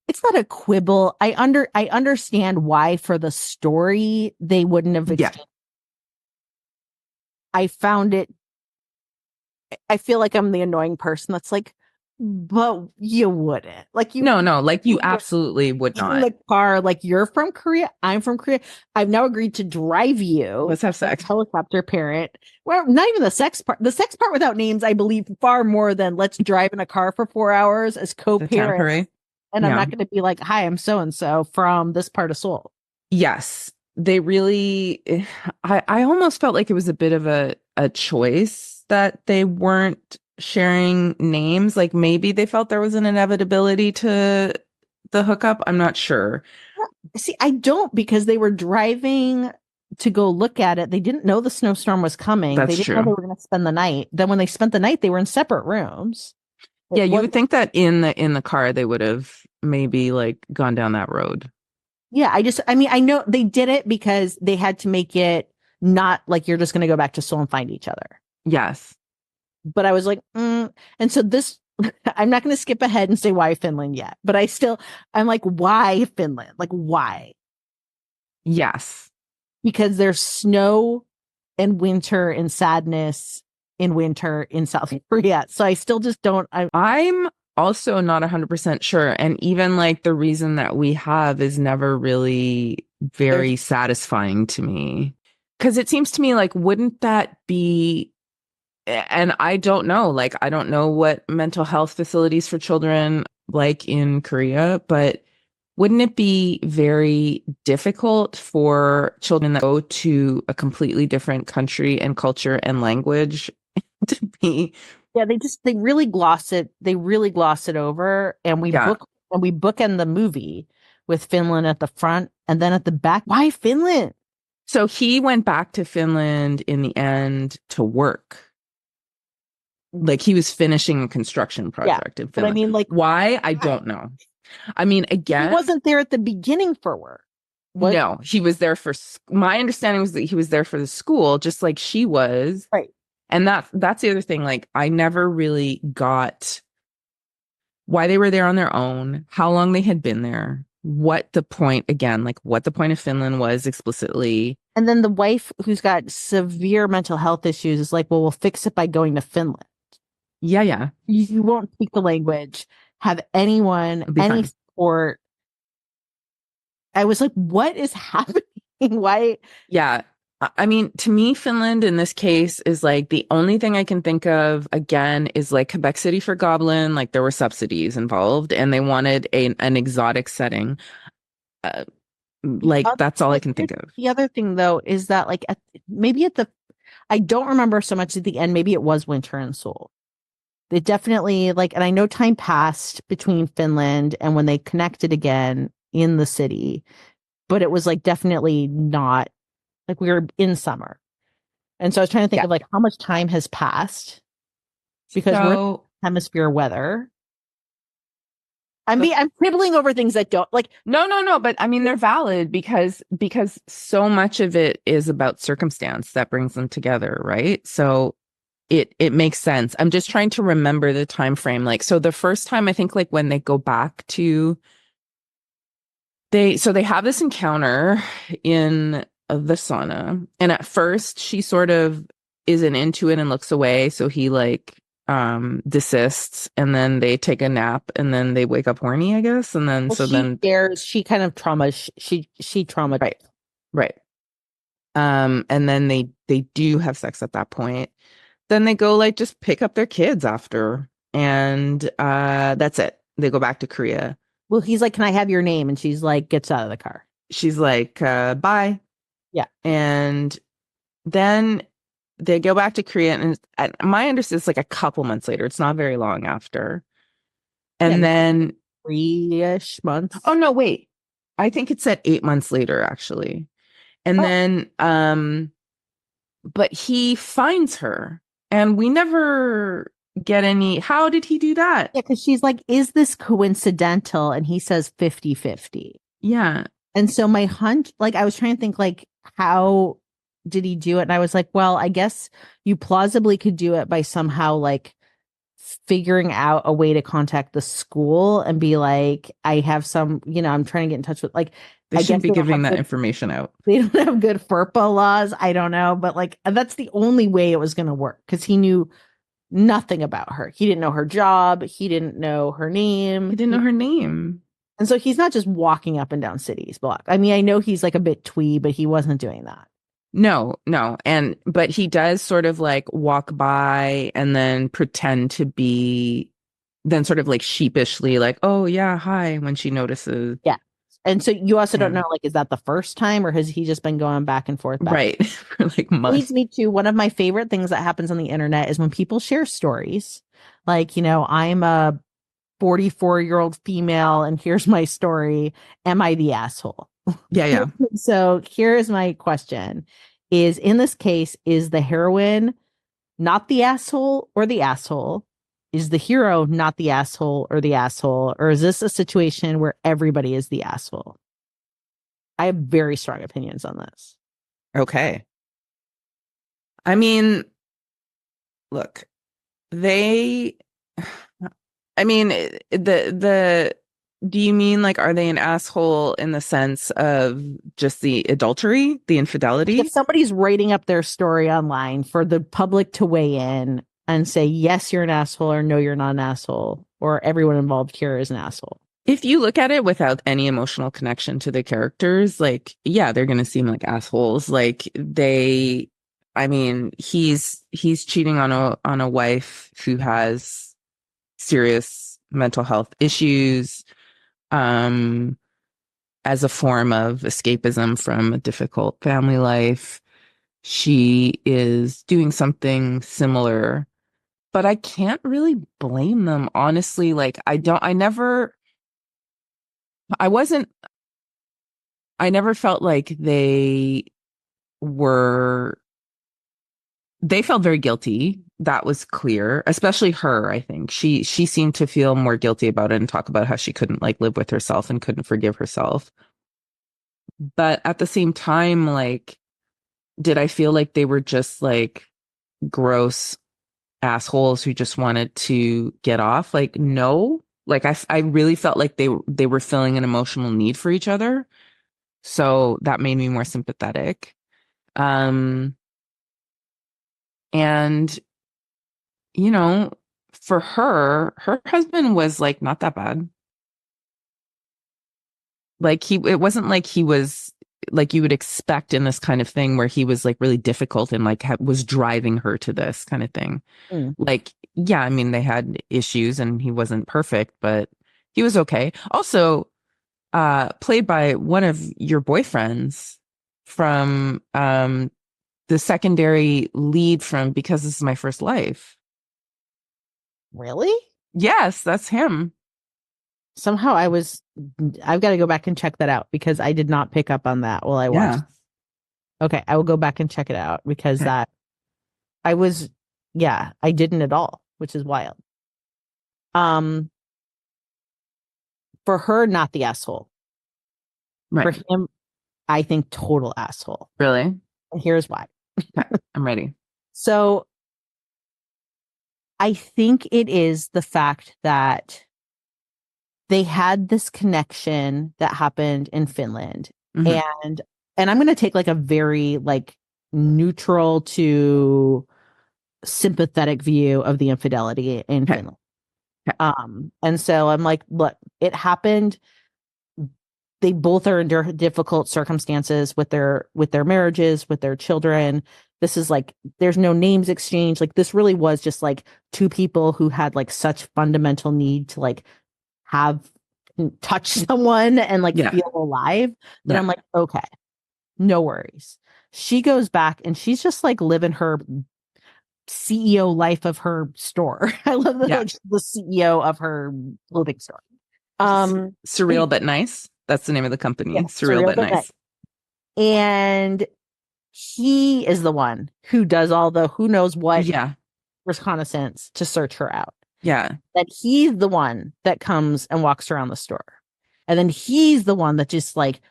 [SPEAKER 2] it's not a quibble. I understand why for the story they wouldn't have
[SPEAKER 3] Yeah.
[SPEAKER 2] I found it I feel like I'm the annoying person that's like, but you wouldn't. Like
[SPEAKER 3] No, like you
[SPEAKER 2] you
[SPEAKER 3] absolutely would
[SPEAKER 2] in
[SPEAKER 3] not.
[SPEAKER 2] the car, like you're from Korea, I'm from Korea. I've now agreed to drive you.
[SPEAKER 3] Let's have sex.
[SPEAKER 2] Helicopter parent. Well, not even the sex part. The sex part without names, I believe, far more than let's drive in a car for 4 hours as
[SPEAKER 3] The
[SPEAKER 2] co-parent.
[SPEAKER 3] temporary.
[SPEAKER 2] And I'm
[SPEAKER 3] Yeah.
[SPEAKER 2] not going to be like, hi, I'm so and so from this part of Seoul.
[SPEAKER 3] Yes. They really I almost felt like it was a bit of a choice that they weren't sharing names. Like maybe they felt there was an inevitability to the hookup. I'm not sure.
[SPEAKER 2] See, I don't because they were driving to go look at it. They didn't know the snowstorm was coming.
[SPEAKER 3] That's
[SPEAKER 2] They didn't know
[SPEAKER 3] true.
[SPEAKER 2] they were going to spend the night. Then when they spent the night, they were in separate rooms.
[SPEAKER 3] Yeah, you would think that in the car they would have maybe like gone down that road.
[SPEAKER 2] Yeah, I mean, I know they did it because they had to make it not like you're just going to go back to Seoul and find each other.
[SPEAKER 3] Yes.
[SPEAKER 2] But I was like, and so this, I'm not going to skip ahead and say why Finland yet, but I'm like, why Finland? Like, why?
[SPEAKER 3] Yes.
[SPEAKER 2] Because there's snow and winter and sadness in winter in South Korea. So I still just don't.
[SPEAKER 3] I'm also not 100% sure. And even like the reason that we have is never really very satisfying to me. Because it seems to me like, wouldn't that be, and I don't know, like, I don't know what mental health facilities for children like in Korea, but wouldn't it be very difficult for children that go to a completely different country and culture and language to be?
[SPEAKER 2] Yeah, they really gloss it. They really gloss it over, and we bookend the movie with Finland at the front and then at the back. Why Finland?
[SPEAKER 3] So he went back to Finland in the end to work. Like he was finishing a construction project in Finland.
[SPEAKER 2] But I mean, like,
[SPEAKER 3] why? I don't know. I mean, again,
[SPEAKER 2] he wasn't there at the beginning for work. What?
[SPEAKER 3] No, he was there for. My understanding was that he was there for the school, just like she was.
[SPEAKER 2] Right.
[SPEAKER 3] And that's the other thing. Like, I never really got why they were there on their own, how long they had been there, what the point again, like what the point of Finland was explicitly.
[SPEAKER 2] And then the wife who's got severe mental health issues is like, well, we'll fix it by going to Finland.
[SPEAKER 3] Yeah.
[SPEAKER 2] You won't speak the language, have anyone,
[SPEAKER 3] It'll be
[SPEAKER 2] any
[SPEAKER 3] fine.
[SPEAKER 2] support. I was like, what is happening? Why?
[SPEAKER 3] Yeah. I mean, to me, Finland in this case is like the only thing I can think of again is like Quebec for Goblin. Like there were subsidies involved and they wanted an exotic setting. Like that's all I can think of.
[SPEAKER 2] The other thing though is that like maybe at the, I don't remember so much at the end. Maybe it was winter in Seoul. They definitely like, and I know time passed between Finland and when they connected again in the city, but it was like definitely not like we were in summer. And so I was trying to think of like how much time has passed because we're in hemisphere weather. I'm quibbling over things that don't like.
[SPEAKER 3] No. But I mean, they're valid because so much of it is about circumstance that brings them together, right? So it makes sense. I'm just trying to remember the time frame. Like, so the first time I think like when they go back to they have this encounter in the sauna, and at first she sort of isn't into it and looks away. So he like desists, and then they take a nap, and then they wake up horny, I guess, and then
[SPEAKER 2] she kind of she trauma
[SPEAKER 3] right. And then they do have sex at that point. Then they go like just pick up their kids after, and that's it. They go back to Korea.
[SPEAKER 2] Well, he's like, "Can I have your name?" And she's like, gets out of the car.
[SPEAKER 3] She's like, "Bye."
[SPEAKER 2] Yeah,
[SPEAKER 3] and then they go back to Korea, and my understanding is like a couple months later. It's not very long after. And then
[SPEAKER 2] 3-ish months.
[SPEAKER 3] Oh no, wait. I think it said 8 months later, actually. And then but he finds her, and we never get any. How did he do that?
[SPEAKER 2] Yeah, because she's like, is this coincidental? And he says 50-50.
[SPEAKER 3] Yeah.
[SPEAKER 2] And so my hunch, like I was trying to think like, how did he do it? And I was like, well, I guess you plausibly could do it by somehow like figuring out a way to contact the school and be like, I have some, I'm trying to get in touch with like,
[SPEAKER 3] they shouldn't be giving that information out.
[SPEAKER 2] They don't have good FERPA laws. I don't know. But like, that's the only way it was going to work because he knew nothing about her. He didn't know her job. He didn't know her name.
[SPEAKER 3] He didn't know her name.
[SPEAKER 2] And so he's not just walking up and down cities block. I mean, I know he's like a bit twee, but he wasn't doing that.
[SPEAKER 3] No. But he does sort of like walk by and then pretend to be, then sort of like sheepishly like, oh yeah, hi, when she notices.
[SPEAKER 2] Yeah. And so you also don't know, like, is that the first time or has he just been going back and forth?
[SPEAKER 3] Right. For like months.
[SPEAKER 2] Leads me to one of my favorite things that happens on the internet is when people share stories. Like, I'm a 44-year-old female and here's my story. Am I the asshole?
[SPEAKER 3] Yeah.
[SPEAKER 2] So here's my question is, in this case, is the heroine not the asshole or the asshole? Is the hero not the asshole or the asshole? Or is this a situation where everybody is the asshole? I have very strong opinions on this.
[SPEAKER 3] Okay. I mean, look, the do you mean like, are they an asshole in the sense of just the adultery, the infidelity?
[SPEAKER 2] If somebody's writing up their story online for the public to weigh in and say, yes, you're an asshole, or no, you're not an asshole, or everyone involved here is an asshole.
[SPEAKER 3] If you look at it without any emotional connection to the characters, like, yeah, they're going to seem like assholes. Like he's cheating on a wife who has serious mental health issues, as a form of escapism from a difficult family life. She is doing something similar, but I can't really blame them, honestly. Like, I never felt like they felt very guilty. That was clear, especially her. I think she seemed to feel more guilty about it and talk about how she couldn't like live with herself and couldn't forgive herself. But at the same time, like, did I feel like they were just like gross assholes who just wanted to get off? Like, no, Like I really felt like they were feeling an emotional need for each other. So that made me more sympathetic. Um, and you know, for her husband was like not that bad. Like it wasn't like he was like you would expect in this kind of thing where he was like really difficult and like was driving her to this kind of thing.
[SPEAKER 2] Mm.
[SPEAKER 3] Like, yeah, I mean, they had issues and he wasn't perfect, but he was okay. Also, played by one of your boyfriends from the secondary lead from Because This Is My First Life.
[SPEAKER 2] Really?
[SPEAKER 3] Yes, that's him.
[SPEAKER 2] Somehow I've got to go back and check that out because I did not pick up on that while I watched.
[SPEAKER 3] Yeah.
[SPEAKER 2] Okay, I will go back and check it out because
[SPEAKER 3] Okay.
[SPEAKER 2] I didn't at all, which is wild. Um, for her, not the asshole.
[SPEAKER 3] Right.
[SPEAKER 2] For him, I think total asshole.
[SPEAKER 3] Really?
[SPEAKER 2] And here's why.
[SPEAKER 3] Okay, I'm ready.
[SPEAKER 2] So I think it is the fact that they had this connection that happened in Finland.
[SPEAKER 3] Mhm.
[SPEAKER 2] And I'm going to take like a very like neutral to sympathetic view of the infidelity in
[SPEAKER 3] Okay.
[SPEAKER 2] Finland.
[SPEAKER 3] Okay.
[SPEAKER 2] And so I'm like, look, it happened. They both are in difficult circumstances with their marriages, with their children. This is like there's no names exchanged. Like this really was just like two people who had like such fundamental need to like have touch someone and like
[SPEAKER 3] Yeah.
[SPEAKER 2] feel alive that
[SPEAKER 3] Yeah.
[SPEAKER 2] I'm like, okay, no worries. She goes back and she's just like living her CEO life of her store. I love that
[SPEAKER 3] Yeah.
[SPEAKER 2] like, she's the CEO of her clothing store.
[SPEAKER 3] Surreal but nice. That's the name of the company.
[SPEAKER 2] Yeah,
[SPEAKER 3] Surreal but nice.
[SPEAKER 2] And he is the one who does all the who knows what
[SPEAKER 3] Yeah.
[SPEAKER 2] reconnaissance to search her out.
[SPEAKER 3] Yeah.
[SPEAKER 2] That he's the one that comes and walks around the store. And then he's the one that just like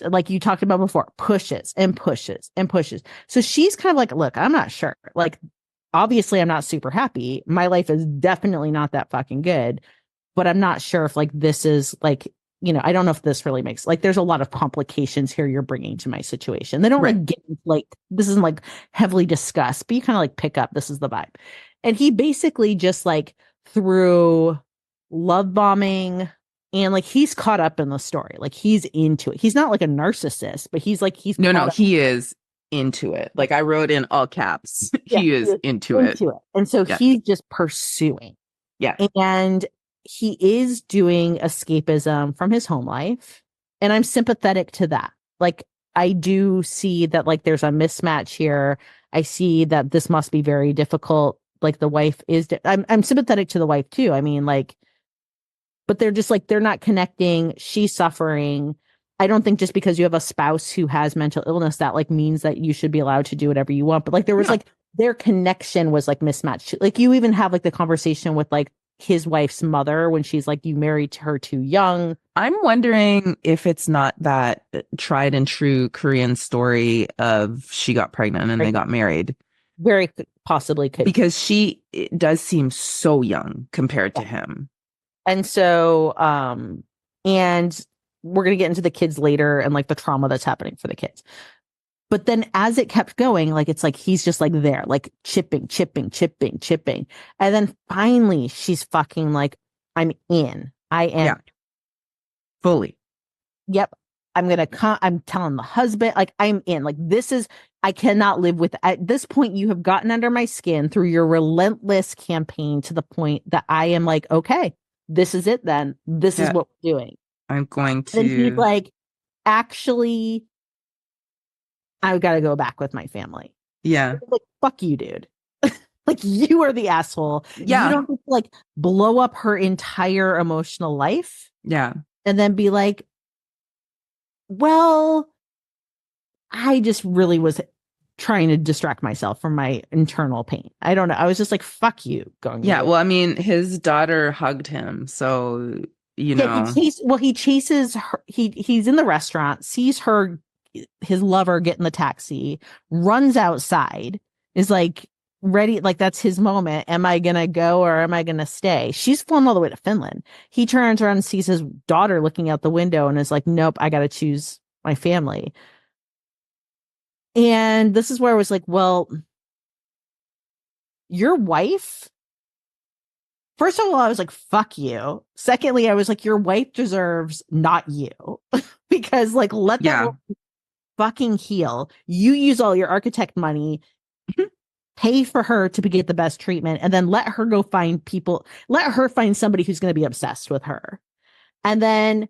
[SPEAKER 2] like you talked about before, pushes and pushes and pushes. So she's kind of like, look, I'm not sure. Like, obviously, I'm not super happy. My life is definitely not that fucking good, but I'm not sure if like this is like, I don't know if this really makes like there's a lot of complications here you're bringing to my situation. They don't
[SPEAKER 3] Right.
[SPEAKER 2] like get like this isn't like heavily discussed, but you kind of like pick up this is the vibe. And he basically just like through love bombing and like he's caught up in the story. Like he's into it. He's not like a narcissist, but he's
[SPEAKER 3] No, he is into it. Like I wrote in all caps. He is into it.
[SPEAKER 2] And so he's just pursuing.
[SPEAKER 3] Yeah.
[SPEAKER 2] And he is doing escapism from his home life. And I'm sympathetic to that. Like I do see that like there's a mismatch here. I see that this must be very difficult. Like the wife is I'm sympathetic to the wife too. I mean, like, but they're just like they're not connecting. She's suffering. I don't think just because you have a spouse who has mental illness that like means that you should be allowed to do whatever you want. But like there was like their connection was like mismatched. Like you even have like the conversation with like his wife's mother when she's like, you married her too young.
[SPEAKER 3] I'm wondering if it's not that tried and true Korean story of she got pregnant and they got married.
[SPEAKER 2] Very possibly could.
[SPEAKER 3] Because she does seem so young compared to him.
[SPEAKER 2] And so, and we're going to get into the kids later and like the trauma that's happening for the kids. But then as it kept going, like, it's like, he's just like there, like chipping. And then finally she's fucking like, I'm in. I am.
[SPEAKER 3] Yeah. Fully.
[SPEAKER 2] Yep. I'm going to come. I'm telling the husband, like, I'm in. Like, I cannot live with. At this point, you have gotten under my skin through your relentless campaign to the point that I am like, okay, this is it then. This is what we're doing.
[SPEAKER 3] I'm going to.
[SPEAKER 2] And he's like, actually, I've got to go back with my family.
[SPEAKER 3] Yeah.
[SPEAKER 2] Like, fuck you, dude. Like, you are the asshole.
[SPEAKER 3] Yeah.
[SPEAKER 2] You don't have to, like, blow up her entire emotional life.
[SPEAKER 3] Yeah.
[SPEAKER 2] And then be like, well, I just really was trying to distract myself from my internal pain. I don't know. I was just like, fuck you.
[SPEAKER 3] Yeah. Well, I mean, his daughter hugged him. So, you know.
[SPEAKER 2] He chases her. He's in the restaurant, sees her, his lover get in the taxi, runs outside, is like, ready, like that's his moment. Am I gonna go or am I gonna stay? She's flown all the way to Finland. He turns around and sees his daughter looking out the window and is like, nope, I gotta choose my family. And this is where I was like, well, your wife. First of all, I was like, fuck you. Secondly, I was like, your wife deserves not you. Because like let that
[SPEAKER 3] Yeah.
[SPEAKER 2] woman fucking heal. You use all your architect money, pay for her to get the best treatment, and then let her go find people, let her find somebody who's going to be obsessed with her. And then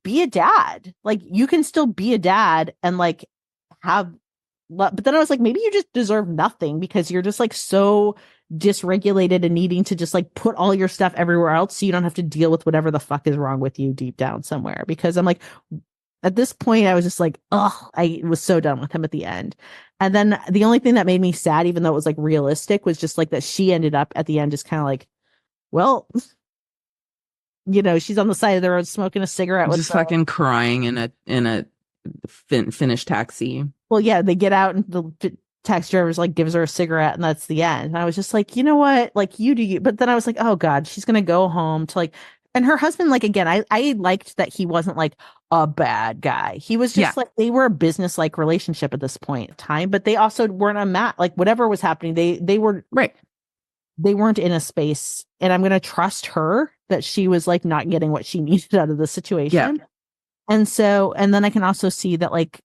[SPEAKER 2] be a dad. Like you can still be a dad and like have but then I was like, maybe you just deserve nothing because you're just like so dysregulated and needing to just like put all your stuff everywhere else so you don't have to deal with whatever the fuck is wrong with you deep down somewhere. Because I'm like, at this point, I was just like, oh, I was so done with him at the end. And then the only thing that made me sad, even though it was like realistic, was just like that she ended up at the end just kind of like, well, she's on the side of the road smoking a cigarette with
[SPEAKER 3] Just fucking crying in a finished taxi.
[SPEAKER 2] Well, yeah, they get out and the taxi driver's like gives her a cigarette and that's the end. And I was just like, you know what? Like you do you. But then I was like, oh God, she's gonna go home to like, and her husband, like again, I liked that he wasn't like a bad guy. He was just like they were a business like relationship at this point in time, but they also weren't a like whatever was happening, they were
[SPEAKER 3] right.
[SPEAKER 2] They weren't in a space, and I'm gonna trust her that she was like not getting what she needed out of the situation.
[SPEAKER 3] Yeah.
[SPEAKER 2] And then I can also see that like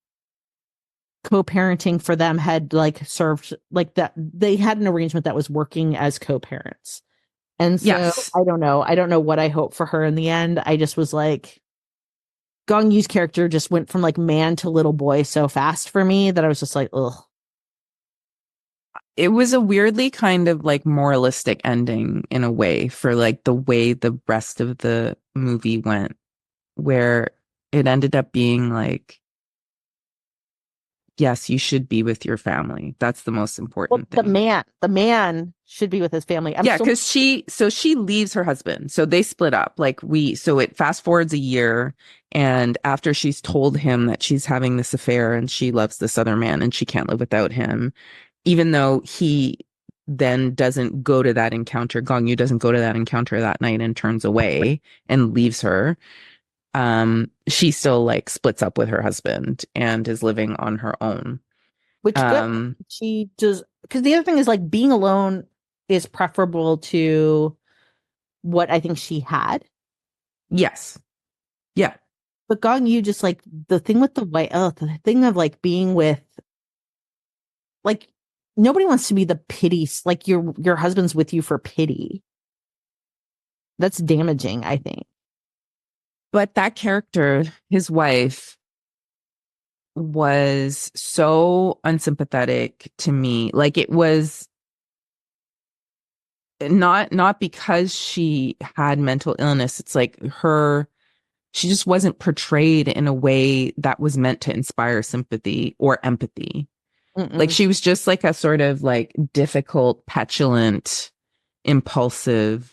[SPEAKER 2] co-parenting for them had like served like that they had an arrangement that was working as co-parents. And so
[SPEAKER 3] yes.
[SPEAKER 2] I don't know what I hope for her in the end. I just was like, Gong Yoo's character just went from like man to little boy so fast for me that I was just like, ugh.
[SPEAKER 3] It was a weirdly kind of like moralistic ending in a way for like the way the rest of the movie went, where it ended up being like, yes, you should be with your family. That's the most important thing.
[SPEAKER 2] The man should be with his family.
[SPEAKER 3] Because she leaves her husband. So they split up. So it fast forwards a year. And after she's told him that she's having this affair and she loves this other man and she can't live without him, even though he then doesn't go to that encounter, Gong Yoo doesn't go to that encounter that night and turns away and leaves her. She still like splits up with her husband and is living on her own.
[SPEAKER 2] Which she does, because the other thing is like being alone is preferable to what I think she had.
[SPEAKER 3] Yes. Yeah.
[SPEAKER 2] But Gong Yoo just like the thing with the thing of like being with like nobody wants to be the pity, like your husband's with you for pity. That's damaging, I think.
[SPEAKER 3] But that character, his wife, was so unsympathetic to me. Like it was not because she had mental illness. It's like she just wasn't portrayed in a way that was meant to inspire sympathy or empathy.
[SPEAKER 2] Mm-mm.
[SPEAKER 3] Like she was just like a sort of like difficult, petulant, impulsive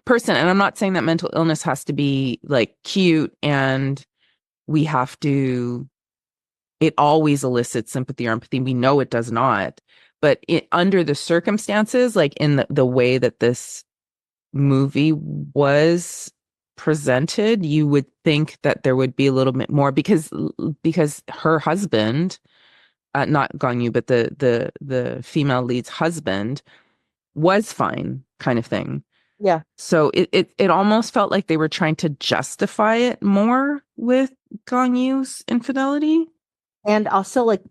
[SPEAKER 3] person. And I'm not saying that mental illness has to be like cute and it always elicits sympathy or empathy. We know it does not. But under the circumstances, like in the way that this movie was presented, you would think that there would be a little bit more because her husband, not Gong Yoo, but the female lead's husband was fine, kind of thing.
[SPEAKER 2] Yeah.
[SPEAKER 3] So it almost felt like they were trying to justify it more with Gong Yoo's infidelity.
[SPEAKER 2] And also like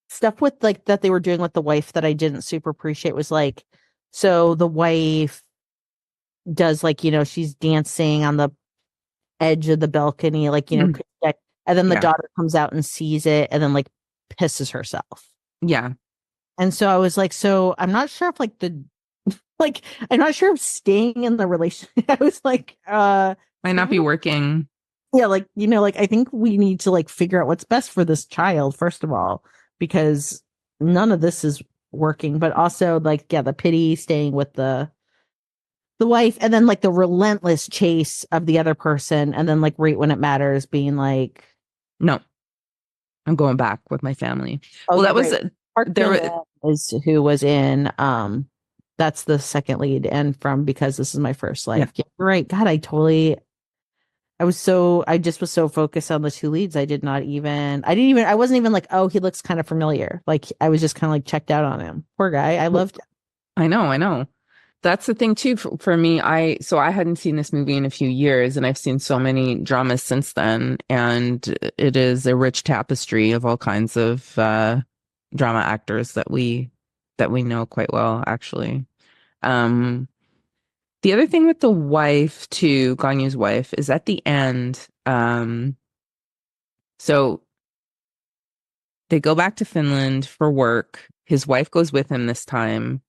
[SPEAKER 2] stuff with like that they were doing with the wife that I didn't super appreciate was like, so the wife does like, she's dancing on the edge of the balcony, like, and then the daughter comes out and sees it and then like pisses herself.
[SPEAKER 3] Yeah.
[SPEAKER 2] And so I was like, so I'm not sure if like I'm not sure if staying in the relationship, I was like,
[SPEAKER 3] might not be working.
[SPEAKER 2] Yeah, like, like I think we need to like figure out what's best for this child, first of all, because none of this is working. But also like, yeah, the pity staying with the wife, and then like the relentless chase of the other person, and then like right when it matters, being like,
[SPEAKER 3] no, I'm going back with my family.
[SPEAKER 2] Oh,
[SPEAKER 3] well,
[SPEAKER 2] yeah, Park
[SPEAKER 3] there were,
[SPEAKER 2] Jin-won is who was in that's the second lead and from Because This Is My First Life. Yeah, you're right. God, I just was so focused on the two leads. I wasn't even like, oh, he looks kind of familiar. Like I was just kind of like checked out on him. Poor guy. I loved him.
[SPEAKER 3] I know. That's the thing too for me. I hadn't seen this movie in a few years, and I've seen so many dramas since then, and it is a rich tapestry of all kinds of drama actors that we know quite well, actually. The other thing with the wife too, Gong Yoo's wife, is at the end. So they go back to Finland for work. His wife goes with him this time,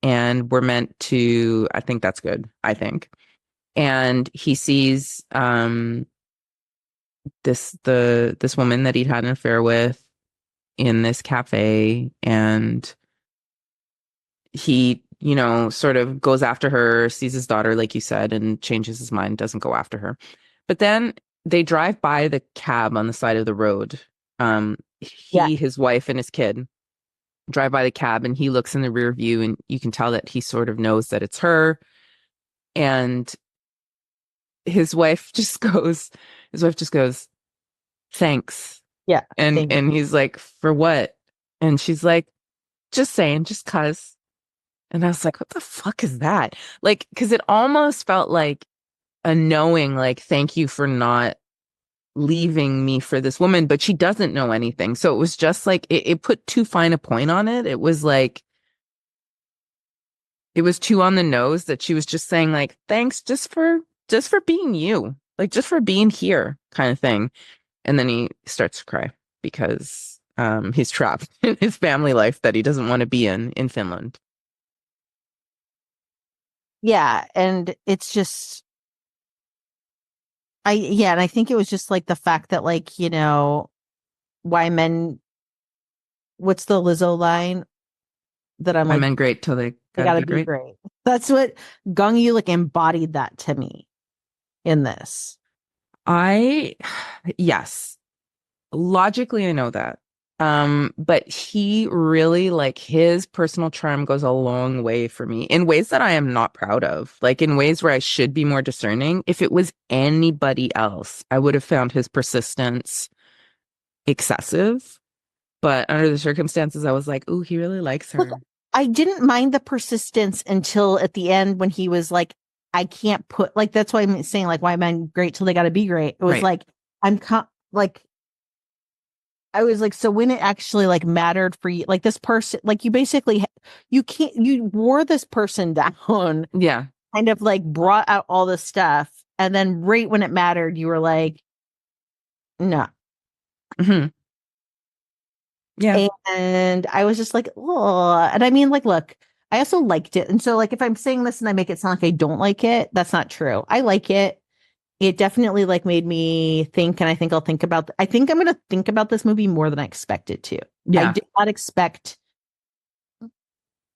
[SPEAKER 3] and we're meant to, I think that's good, I think. And he sees this woman that he'd had an affair with in this cafe, and he, sort of goes after her, sees his daughter, like you said, and changes his mind, doesn't go after her. But then they drive by the cab on the side of the road. His wife, and his kid drive by the cab, and he looks in the rear view, and you can tell that he sort of knows that it's her. And his wife just goes, thanks.
[SPEAKER 2] Yeah.
[SPEAKER 3] And he's like, for what? And she's like, just saying, just 'cause. And I was like, what the fuck is that? Like, because it almost felt like a knowing, like, thank you for not leaving me for this woman, but she doesn't know anything. So it was just like, it put too fine a point on it. It was like, it was too on the nose that she was just saying, like, thanks just for being you, like, just for being here, kind of thing. And then he starts to cry because he's trapped in his family life that he doesn't want to be in Finland.
[SPEAKER 2] Yeah, and it's just and I think it was just like the fact that, like, why men, what's the Lizzo line that I'm
[SPEAKER 3] why
[SPEAKER 2] like,
[SPEAKER 3] men great till they gotta be great.
[SPEAKER 2] That's what Gong Yoo like embodied that to me in this.
[SPEAKER 3] Yes, logically I know that. But he really, like, his personal charm goes a long way for me in ways that I am not proud of, like in ways where I should be more discerning. If it was anybody else, I would have found his persistence excessive. But under the circumstances, I was like, ooh, he really likes her.
[SPEAKER 2] Look, I didn't mind the persistence until at the end when he was like, I can't put, like, that's why I'm saying, like, why men great till they gotta be great. It was
[SPEAKER 3] right.
[SPEAKER 2] like, I was like, so when it actually like mattered for you, like this person, like you basically, you wore this person down.
[SPEAKER 3] Yeah.
[SPEAKER 2] Kind of like brought out all this stuff. And then right when it mattered, you were like, no.
[SPEAKER 3] Mm-hmm. Yeah.
[SPEAKER 2] And I was just like, oh, and I mean, like, look, I also liked it. And so like, if I'm saying this and I make it sound like I don't like it, that's not true. I like it. It definitely like made me think, and I think I'll think about, I think I'm going to think about this movie more than I expected to.
[SPEAKER 3] Yeah.
[SPEAKER 2] I did not expect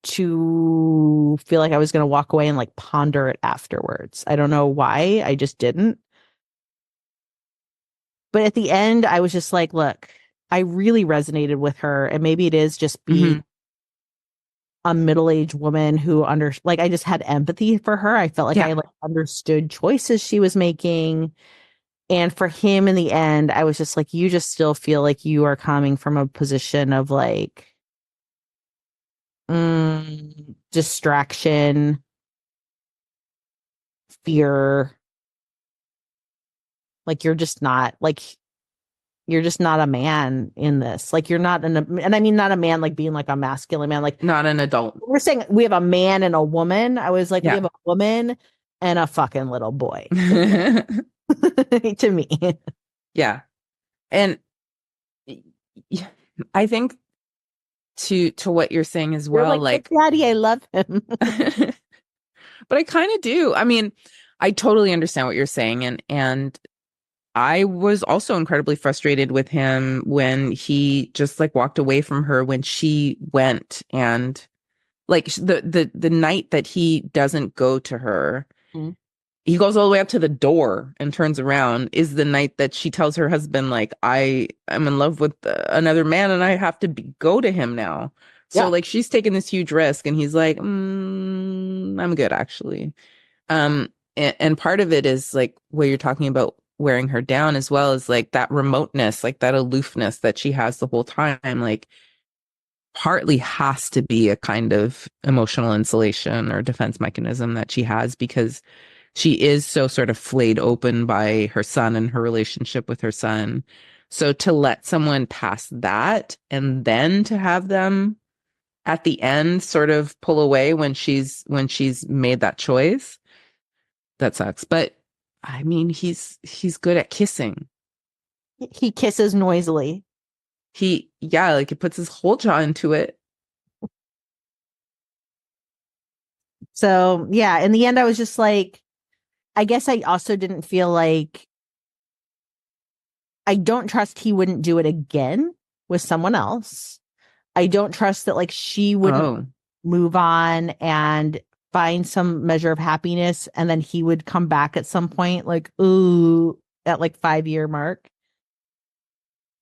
[SPEAKER 2] to feel like I was going to walk away and like ponder it afterwards. I don't know why. I just didn't. But at the end, I was just like, look, I really resonated with her. And maybe it is just being a middle-aged woman who I just had empathy for her. I felt like I like understood choices she was making. And for him in the end, I was just like, you just still feel like you are coming from a position of like distraction, fear. Like you're just not a man in this. Like you're not and I mean not a man like being like a masculine man, like
[SPEAKER 3] not an adult.
[SPEAKER 2] We're saying we have a man and a woman. I was like, we have a woman and a fucking little boy. To me.
[SPEAKER 3] Yeah. And I think to what you're saying as well, like
[SPEAKER 2] Daddy, I love him.
[SPEAKER 3] But I kind of do. I mean, I totally understand what you're saying, and I was also incredibly frustrated with him when he just like walked away from her when she went, and like the night that he doesn't go to her, he goes all the way up to the door and turns around is the night that she tells her husband, like, I am in love with another man and I have to go to him now. So
[SPEAKER 2] Yeah.
[SPEAKER 3] like she's taking this huge risk and he's like, I'm good actually. And part of it is like what you're talking about wearing her down as well as like that remoteness, like that aloofness that she has the whole time. Like partly has to be a kind of emotional insulation or defense mechanism that she has because she is so sort of flayed open by her son and her relationship with her son. So to let someone pass that and then to have them at the end sort of pull away when she's made that choice, that sucks. But I mean, he's good at kissing.
[SPEAKER 2] He kisses noisily.
[SPEAKER 3] Yeah, like it puts his whole jaw into it.
[SPEAKER 2] So yeah, in the end, I was just like, I guess I also didn't feel like I don't trust he wouldn't do it again with someone else. I don't trust that like she wouldn't
[SPEAKER 3] Oh,
[SPEAKER 2] move on and find some measure of happiness and then he would come back at some point, like, ooh, at like 5-year mark.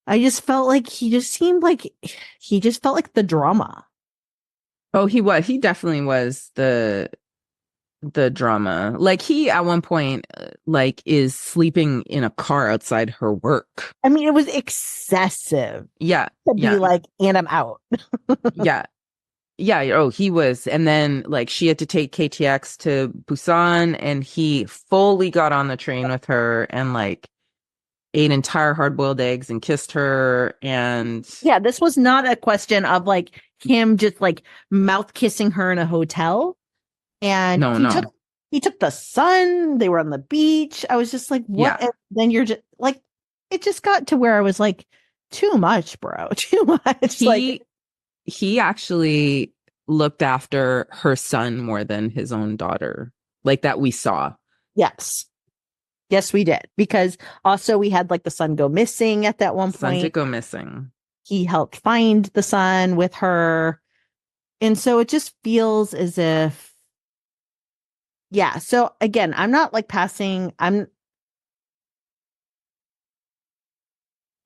[SPEAKER 2] I just felt like he just felt like the drama.
[SPEAKER 3] oh, he definitely was the drama. Like he at one point like is sleeping in a car outside her work.
[SPEAKER 2] I mean, it was excessive
[SPEAKER 3] Yeah.
[SPEAKER 2] to be
[SPEAKER 3] Yeah.
[SPEAKER 2] like, and I'm out.
[SPEAKER 3] Yeah. Yeah. Oh, he was. And then like she had to take KTX to Busan and he fully got on the train with her and like ate entire hard-boiled eggs and kissed her and
[SPEAKER 2] Yeah, this was not a question of like him just like mouth kissing her in a hotel. And
[SPEAKER 3] no.
[SPEAKER 2] he took the sun. They were on the beach. I was just like, what?
[SPEAKER 3] Yeah.
[SPEAKER 2] And then you're just like, it just got to where I was like, too much, bro. Too much. Like,
[SPEAKER 3] He actually looked after her son more than his own daughter, like that we saw.
[SPEAKER 2] yes. Yes, we did. Because also we had like the son go missing at that one
[SPEAKER 3] Son did
[SPEAKER 2] point.
[SPEAKER 3] go missing.
[SPEAKER 2] He helped find the son with her. And so it just feels as if, yeah. So again, I'm not like passing, I'm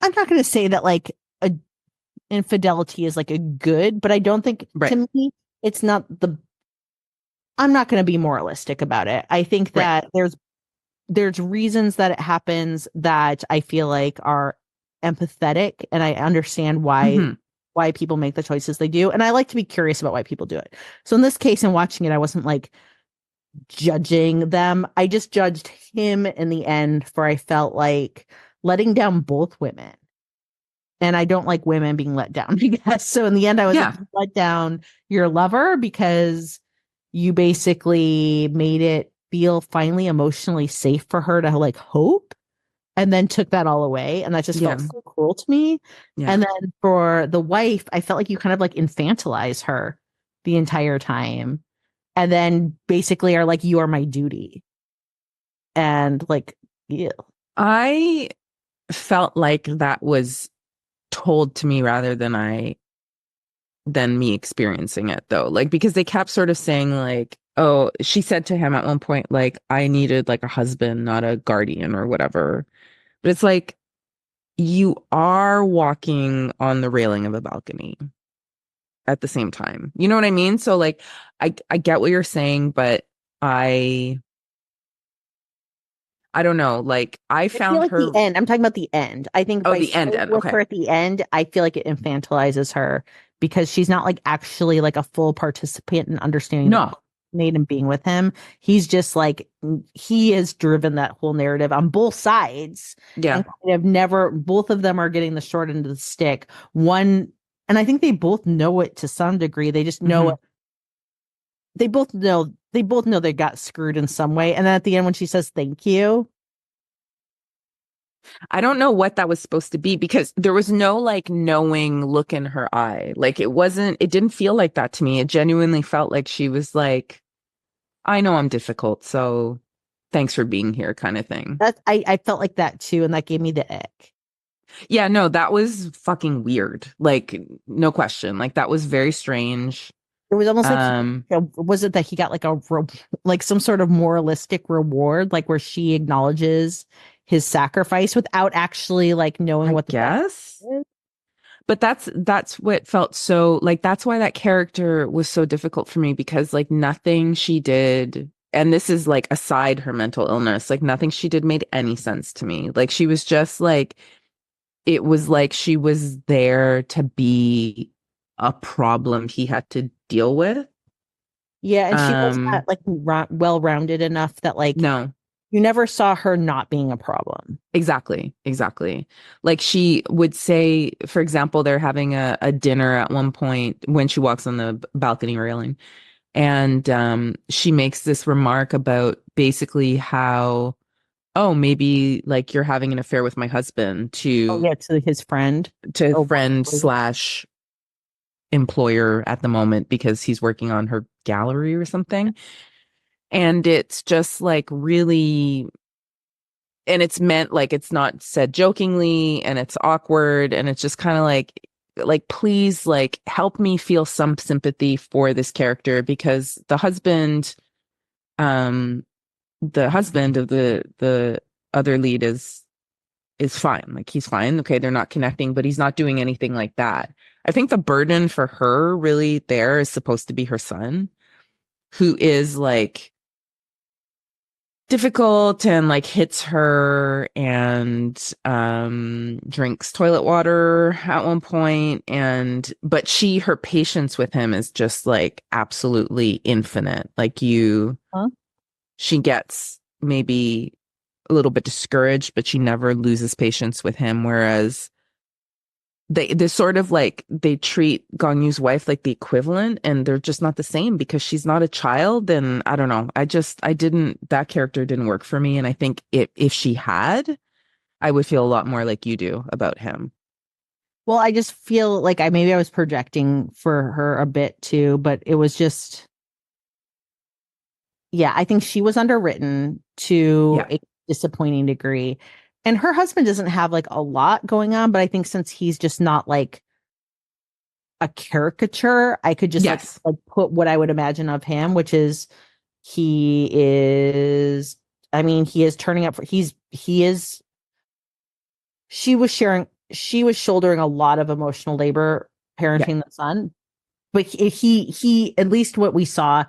[SPEAKER 2] not going to say that like a infidelity is like a good, but I don't think
[SPEAKER 3] Right.
[SPEAKER 2] to me it's not the. I'm not going to be moralistic about it. I think that there's reasons that it happens that I feel like are empathetic, and I understand why people make the choices they do, and I like to be curious about why people do it. So in this case, in watching it, I wasn't like judging them. I just judged him in the end for I felt like letting down both women. And I don't like women being let down, I guess. So in the end, I was like, let down your lover because you basically made it feel finally emotionally safe for her to like hope and then took that all away. And that just felt so cruel to me. Yeah. And then for the wife, I felt like you kind of like infantilize her the entire time. And then basically are like, you are my duty. And like, yeah.
[SPEAKER 3] I felt like that was told to me rather than me experiencing it though. Like because they kept sort of saying like, oh, she said to him at one point, like, I needed like a husband, not a guardian or whatever. But it's like you are walking on the railing of a balcony at the same time. You know what I mean? So like I get what you're saying, but I don't know. Like I found
[SPEAKER 2] like
[SPEAKER 3] her
[SPEAKER 2] the end. I'm talking about the end. I think
[SPEAKER 3] the end.
[SPEAKER 2] With her at the end, I feel like it infantilizes her because she's not like actually like a full participant in understanding made him being with him. He's just like he has driven that whole narrative on both sides.
[SPEAKER 3] Yeah.
[SPEAKER 2] And kind of never both of them are getting the short end of the stick. One and I think they both know it to some degree. They just know it. They both know they got screwed in some way. And then at the end when she says thank you.
[SPEAKER 3] I don't know what that was supposed to be because there was no like knowing look in her eye. Like it didn't feel like that to me. It genuinely felt like she was like, I know I'm difficult, so thanks for being here kind of thing.
[SPEAKER 2] I felt like that too. And that gave me the ick.
[SPEAKER 3] Yeah, no, that was fucking weird. Like, no question. Like that was very strange.
[SPEAKER 2] It was almost like
[SPEAKER 3] Um,
[SPEAKER 2] was it that he got like like some sort of moralistic reward, like where she acknowledges his sacrifice without actually like knowing
[SPEAKER 3] I
[SPEAKER 2] what the
[SPEAKER 3] guess.
[SPEAKER 2] sacrifice is?
[SPEAKER 3] But that's what felt so like that's why that character was so difficult for me because like nothing she did, and this is like aside her mental illness, like nothing she did made any sense to me. Like she was just like it was like she was there to be a problem he had to deal with.
[SPEAKER 2] Yeah, and she was
[SPEAKER 3] Um
[SPEAKER 2] not like well-rounded enough that like
[SPEAKER 3] no,
[SPEAKER 2] you never saw her not being a problem.
[SPEAKER 3] exactly. Like she would say, for example, they're having a dinner at one point when she walks on the balcony railing. And she makes this remark about basically how, oh, maybe like you're having an affair with my husband
[SPEAKER 2] Oh
[SPEAKER 3] to
[SPEAKER 2] yeah, to his friend.
[SPEAKER 3] to
[SPEAKER 2] Oh,
[SPEAKER 3] friend
[SPEAKER 2] wow.
[SPEAKER 3] slash employer at the moment because he's working on her gallery or something. And it's just like really, and it's meant like it's not said jokingly and it's awkward and it's just kind of like please like help me feel some sympathy for this character because um the husband of the other lead is fine. Like he's fine. Okay, they're not connecting, but he's not doing anything like that. I think the burden for her really there is supposed to be her son, who is like difficult and like hits her and drinks toilet water at one point and but her patience with him is just like absolutely infinite. Like
[SPEAKER 2] Huh?
[SPEAKER 3] she gets maybe a little bit discouraged, but she never loses patience with him. Whereas they sort of like they treat Gong Yoo's wife like the equivalent, and they're just not the same because she's not a child. And I don't know. I didn't that character didn't work for me. And I think if she had, I would feel a lot more like you do about him.
[SPEAKER 2] Well, I just feel like I was projecting for her a bit too, but it was just yeah, I think she was underwritten to
[SPEAKER 3] Yeah.
[SPEAKER 2] a disappointing degree. And her husband doesn't have like a lot going on, but I think since he's just not like a caricature, I could just
[SPEAKER 3] Yes.
[SPEAKER 2] like put what I would imagine of him, which is he is I mean, he is turning up for he is she was shouldering a lot of emotional labor
[SPEAKER 3] Yeah.
[SPEAKER 2] parenting the son, but he at least what we saw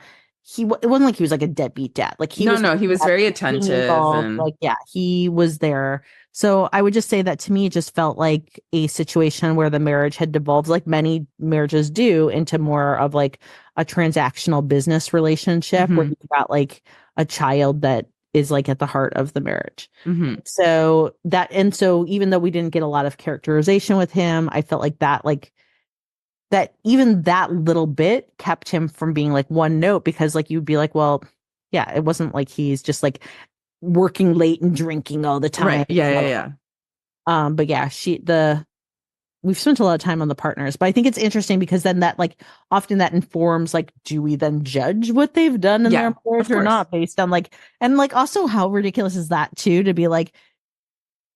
[SPEAKER 2] it wasn't like he was like a deadbeat dad, like he
[SPEAKER 3] No,
[SPEAKER 2] was
[SPEAKER 3] no, he was very
[SPEAKER 2] being
[SPEAKER 3] attentive
[SPEAKER 2] involved,
[SPEAKER 3] and
[SPEAKER 2] like yeah, he was there. So I would just say that to me it just felt like a situation where the marriage had devolved, like many marriages do, into more of like a transactional business relationship where
[SPEAKER 3] hmm
[SPEAKER 2] you've got like a child that is like at the heart of the marriage.
[SPEAKER 3] hmm
[SPEAKER 2] So even though we didn't get a lot of characterization with him, I felt like that even that little bit kept him from being like one note, because like you'd be like, well, yeah, it wasn't like he's just like working late and drinking all the time.
[SPEAKER 3] right. Yeah.
[SPEAKER 2] But yeah, we've spent a lot of time on the partners, but I think it's interesting because then that like often that informs like, do we then judge what they've done in
[SPEAKER 3] Yeah,
[SPEAKER 2] their marriage
[SPEAKER 3] of
[SPEAKER 2] or
[SPEAKER 3] course.
[SPEAKER 2] not, based on like, and like also how ridiculous is that too, to be like,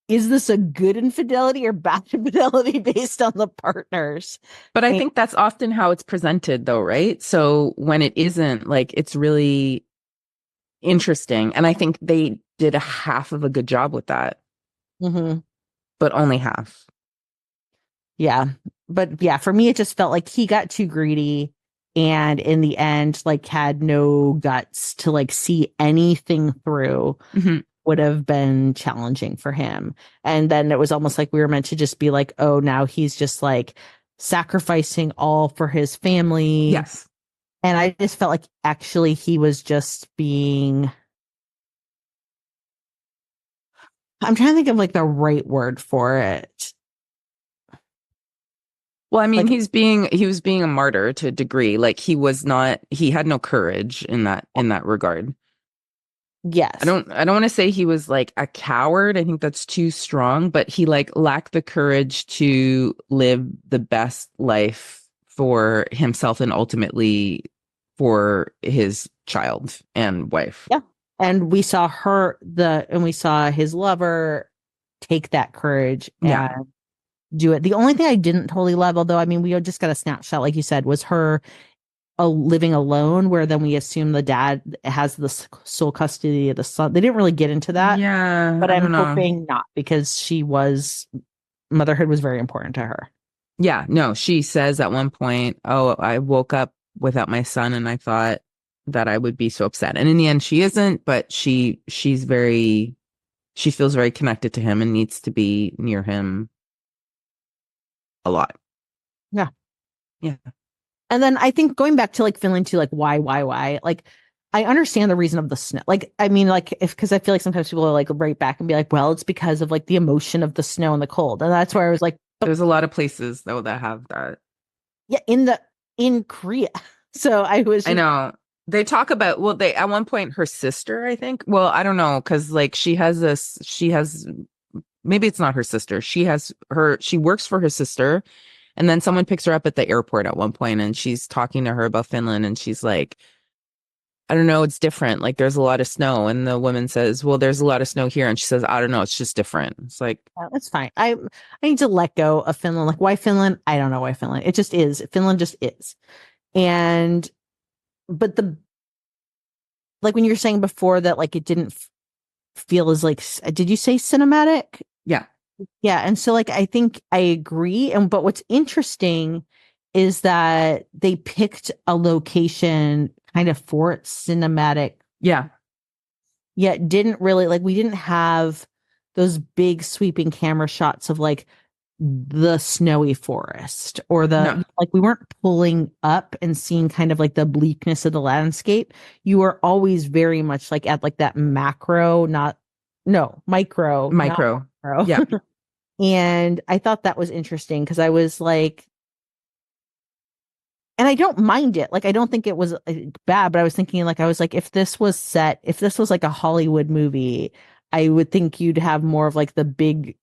[SPEAKER 2] is this a good infidelity or bad infidelity based on the partners?
[SPEAKER 3] But I
[SPEAKER 2] And
[SPEAKER 3] think that's often how it's presented though, right? So when it isn't, like it's really interesting. And I think they did a half of a good job with that,
[SPEAKER 2] mhm.
[SPEAKER 3] but only half.
[SPEAKER 2] Yeah. But yeah, for me, it just felt like he got too greedy and in the end, like had no guts to like see anything through,
[SPEAKER 3] hmm
[SPEAKER 2] would have been challenging for him. And then it was almost like we were meant to just be like, oh, now he's just like sacrificing all for his family.
[SPEAKER 3] Yes.
[SPEAKER 2] And I just felt like actually he was just being, I'm trying to think of like the right word for it.
[SPEAKER 3] Well, I mean,
[SPEAKER 2] Like,
[SPEAKER 3] he was being a martyr to a degree. Like he had no courage in that regard.
[SPEAKER 2] yes.
[SPEAKER 3] I don't want to say he was like a coward. I think that's too strong, but he like lacked the courage to live the best life for himself and ultimately for his child and wife.
[SPEAKER 2] Yeah. And we saw his lover take that courage
[SPEAKER 3] Yeah.
[SPEAKER 2] and do it. The only thing I didn't totally love, although I mean, we just got a snapshot, like you said, was her living alone, where then we assume the dad has the sole custody of the son. They didn't really get into that,
[SPEAKER 3] Yeah,
[SPEAKER 2] but
[SPEAKER 3] I
[SPEAKER 2] I'm
[SPEAKER 3] don't know.
[SPEAKER 2] hoping not, because motherhood was very important to her.
[SPEAKER 3] Yeah, no, she says at one point, "Oh, I woke up without my son and I thought that I would be so upset." And in the end she isn't, but she feels very connected to him and needs to be near him a lot.
[SPEAKER 2] Yeah.
[SPEAKER 3] Yeah.
[SPEAKER 2] And then I think going back to like Finland too, like why, like I understand the reason of the snow. Like, I mean, like because I feel like sometimes people are like right back and be like, well, it's because of like the emotion of the snow and the cold. And that's where I was like,
[SPEAKER 3] There's a lot of places though that have that.
[SPEAKER 2] yeah, in Korea. So I was
[SPEAKER 3] I
[SPEAKER 2] just,
[SPEAKER 3] know. They talk about, well, they at one point her sister, I think. Well, I don't know, because like she has maybe it's not her sister. She works for her sister, and then someone picks her up at the airport at one point and she's talking to her about Finland and she's like, I don't know, it's different. Like there's a lot of snow. And the woman says, well, there's a lot of snow here. And she says, I don't know, it's just different. It's like,
[SPEAKER 2] that's fine. I need to let go of Finland. Like why Finland? I don't know why Finland. It just is. Finland just is. And but like when you were saying before that like it didn't feel as like, did you say cinematic?
[SPEAKER 3] yeah.
[SPEAKER 2] Yeah. And so like I think I agree. And but what's interesting is that they picked a location kind of for its cinematic,
[SPEAKER 3] Yeah.
[SPEAKER 2] yet didn't really like we didn't have those big sweeping camera shots of like the snowy forest or
[SPEAKER 3] No.
[SPEAKER 2] like we weren't pulling up and seeing kind of like the bleakness of the landscape. You were always very much like at like that macro, micro, not
[SPEAKER 3] Micro.
[SPEAKER 2] macro.
[SPEAKER 3] Yeah.
[SPEAKER 2] And I thought that was interesting because I was like, and I don't mind it. Like, I don't think it was bad, but I was thinking, like, I was like, if this was like a Hollywood movie, I would think you'd have more of like the big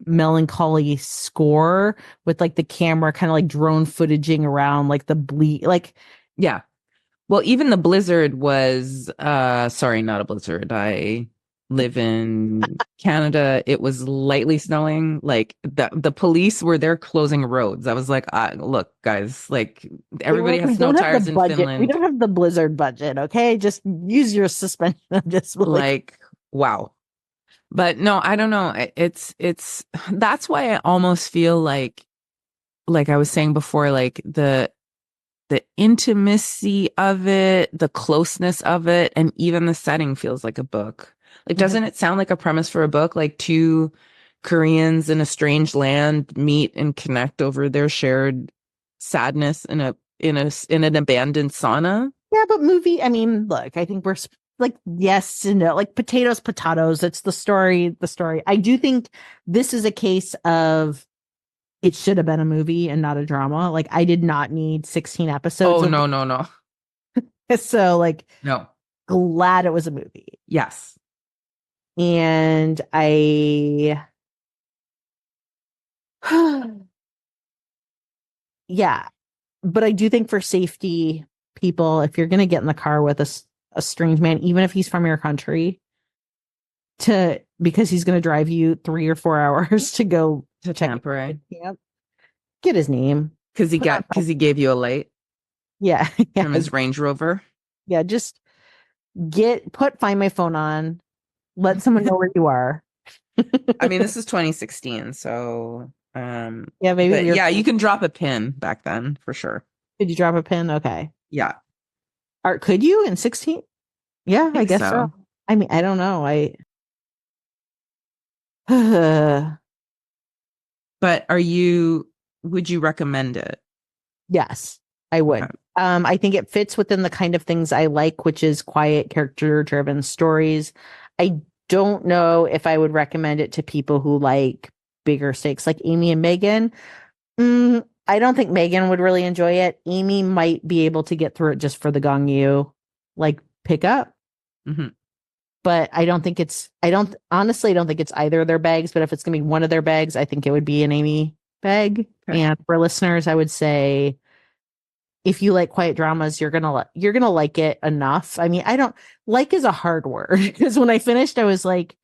[SPEAKER 2] melancholy score with like the camera kind of like drone footaging around like the like,
[SPEAKER 3] Yeah. Well, even the blizzard was sorry, not a blizzard. I live in Canada. It was lightly snowing. Like the police were there closing roads. I was like, look, guys, like everybody has
[SPEAKER 2] we
[SPEAKER 3] snow
[SPEAKER 2] don't have
[SPEAKER 3] tires
[SPEAKER 2] the
[SPEAKER 3] in
[SPEAKER 2] budget. We
[SPEAKER 3] Finland.
[SPEAKER 2] don't have the blizzard budget. Okay. Just use your suspension of disbelief.
[SPEAKER 3] Like, wow. But no, I don't know. It's that's why I almost feel like I was saying before, like the intimacy of it, the closeness of it, and even the setting feels like a book. Like, doesn't it sound like a premise for a book? Like two Koreans in a strange land meet and connect over their shared sadness in an abandoned sauna.
[SPEAKER 2] Yeah, but I mean, look, I think we're like, yes and no, like potatoes. It's the story. I do think this is a case of it should have been a movie and not a drama. Like, I did not need 16 episodes.
[SPEAKER 3] Oh, no.
[SPEAKER 2] So, like,
[SPEAKER 3] No.
[SPEAKER 2] glad it was a movie.
[SPEAKER 3] Yes.
[SPEAKER 2] And yeah, but I do think for safety, people, if you're going to get in the car with a strange man, even if he's from your country, because he's going to drive you 3 or 4 hours to go
[SPEAKER 3] To
[SPEAKER 2] check
[SPEAKER 3] Tampere.
[SPEAKER 2] camp, get his name.
[SPEAKER 3] Because he gave you a light
[SPEAKER 2] Yeah.
[SPEAKER 3] from his Range Rover.
[SPEAKER 2] Yeah. Just find my phone on, let someone know where you are.
[SPEAKER 3] I mean, this is 2016, so
[SPEAKER 2] Yeah, maybe.
[SPEAKER 3] but yeah, you can drop a pin back then for sure.
[SPEAKER 2] Could you drop a pin? Okay.
[SPEAKER 3] Yeah.
[SPEAKER 2] Or could you in 16? Yeah, I guess so.
[SPEAKER 3] so.
[SPEAKER 2] I mean, I don't know.
[SPEAKER 3] But would you recommend it?
[SPEAKER 2] Yes, I would.
[SPEAKER 3] Okay.
[SPEAKER 2] I think it fits within the kind of things I like, which is quiet, character-driven stories. I don't know if I would recommend it to people who like bigger stakes, like Amy and Megan. I don't think Megan would really enjoy it. Amy might be able to get through it just for the Gong Yoo, like pick up.
[SPEAKER 3] Mm-hmm.
[SPEAKER 2] But I don't think it's either of their bags. But if it's gonna be one of their bags, I think it would be an Amy bag.
[SPEAKER 3] Okay.
[SPEAKER 2] And for listeners, I would say, if you like quiet dramas, you're gonna like it enough. I mean, I don't like is a hard word, because when I finished, I was like,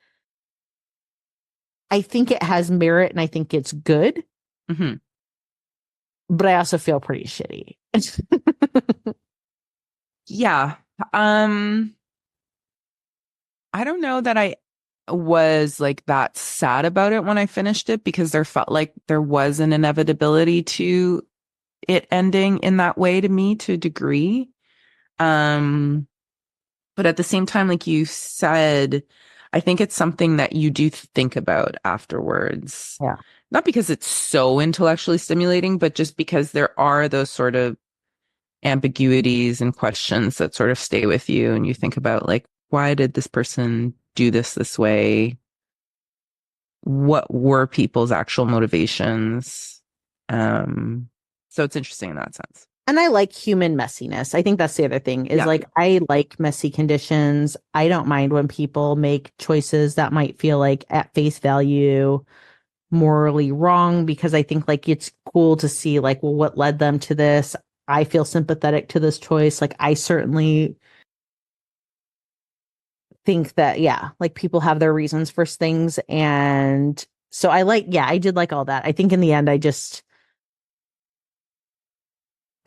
[SPEAKER 2] I think it has merit and I think it's good,
[SPEAKER 3] Mm-hmm.
[SPEAKER 2] but I also feel pretty shitty.
[SPEAKER 3] Yeah. I don't know that I was like that sad about it when I finished it, because there felt like there was an inevitability to it ending in that way to me to a degree. But at the same time, like you said, I think it's something that you do think about afterwards.
[SPEAKER 2] Yeah.
[SPEAKER 3] Not because it's so intellectually stimulating, but just because there are those sort of ambiguities and questions that sort of stay with you. And you think about, like, why did this person do this way? What were people's actual motivations? So it's interesting in that sense.
[SPEAKER 2] And I like human messiness. I think that's the other thing is
[SPEAKER 3] Yeah.
[SPEAKER 2] like, I like messy conditions. I don't mind when people make choices that might feel like at face value morally wrong, because I think like it's cool to see like, well, what led them to this? I feel sympathetic to this choice. Like I certainly think that, yeah, like people have their reasons for things. And so I did like all that. I think in the end, I just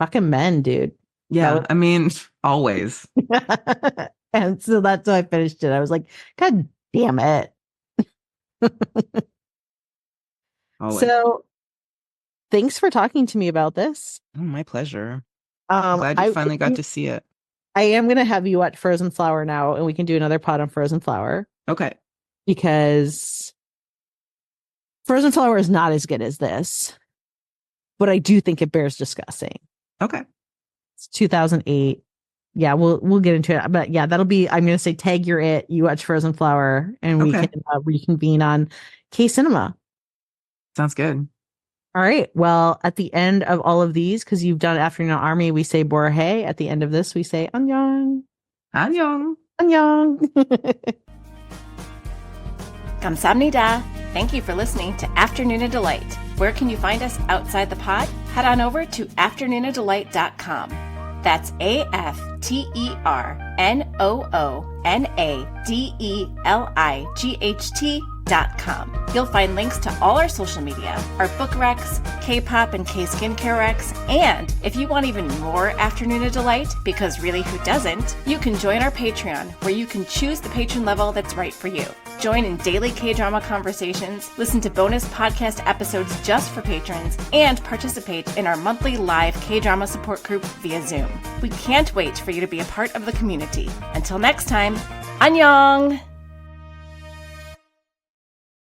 [SPEAKER 2] fucking men, dude.
[SPEAKER 3] Yeah. I mean, always.
[SPEAKER 2] And so that's how I finished it. I was like, God damn it.
[SPEAKER 3] Always.
[SPEAKER 2] So thanks for talking to me about this.
[SPEAKER 3] Oh, my pleasure. Glad you finally got to see it.
[SPEAKER 2] I am going to have you watch Frozen Flower now, and we can do another pod on Frozen Flower.
[SPEAKER 3] Okay.
[SPEAKER 2] Because Frozen Flower is not as good as this, but I do think it bears discussing.
[SPEAKER 3] Okay.
[SPEAKER 2] It's 2008. Yeah, we'll get into it. But yeah, that'll be, I'm going to say tag your it, you watch Frozen Flower, and we can reconvene on K Cinema.
[SPEAKER 3] Sounds good.
[SPEAKER 2] All right. Well, at the end of all of these, because you've done Afternoon Army, we say Borhe. At the end of this, we say Annyeong.
[SPEAKER 3] Annyeong.
[SPEAKER 2] Annyeong.
[SPEAKER 4] Kamsahamnida. Thank you for listening to Afternoona Delight. Where can you find us outside the pod? Head on over to afternoonadelight.com. That's AFTERNOONADELIGHT.com. You'll find links to all our social media, our book recs, K-pop and K-skincare recs, and if you want even more Afternoona Delight, because really who doesn't, you can join our Patreon, where you can choose the patron level that's right for you. Join in daily K-drama conversations, listen to bonus podcast episodes just for patrons, and participate in our monthly live K-drama support group via Zoom. We can't wait for you to be a part of the community. Until next time, annyeong!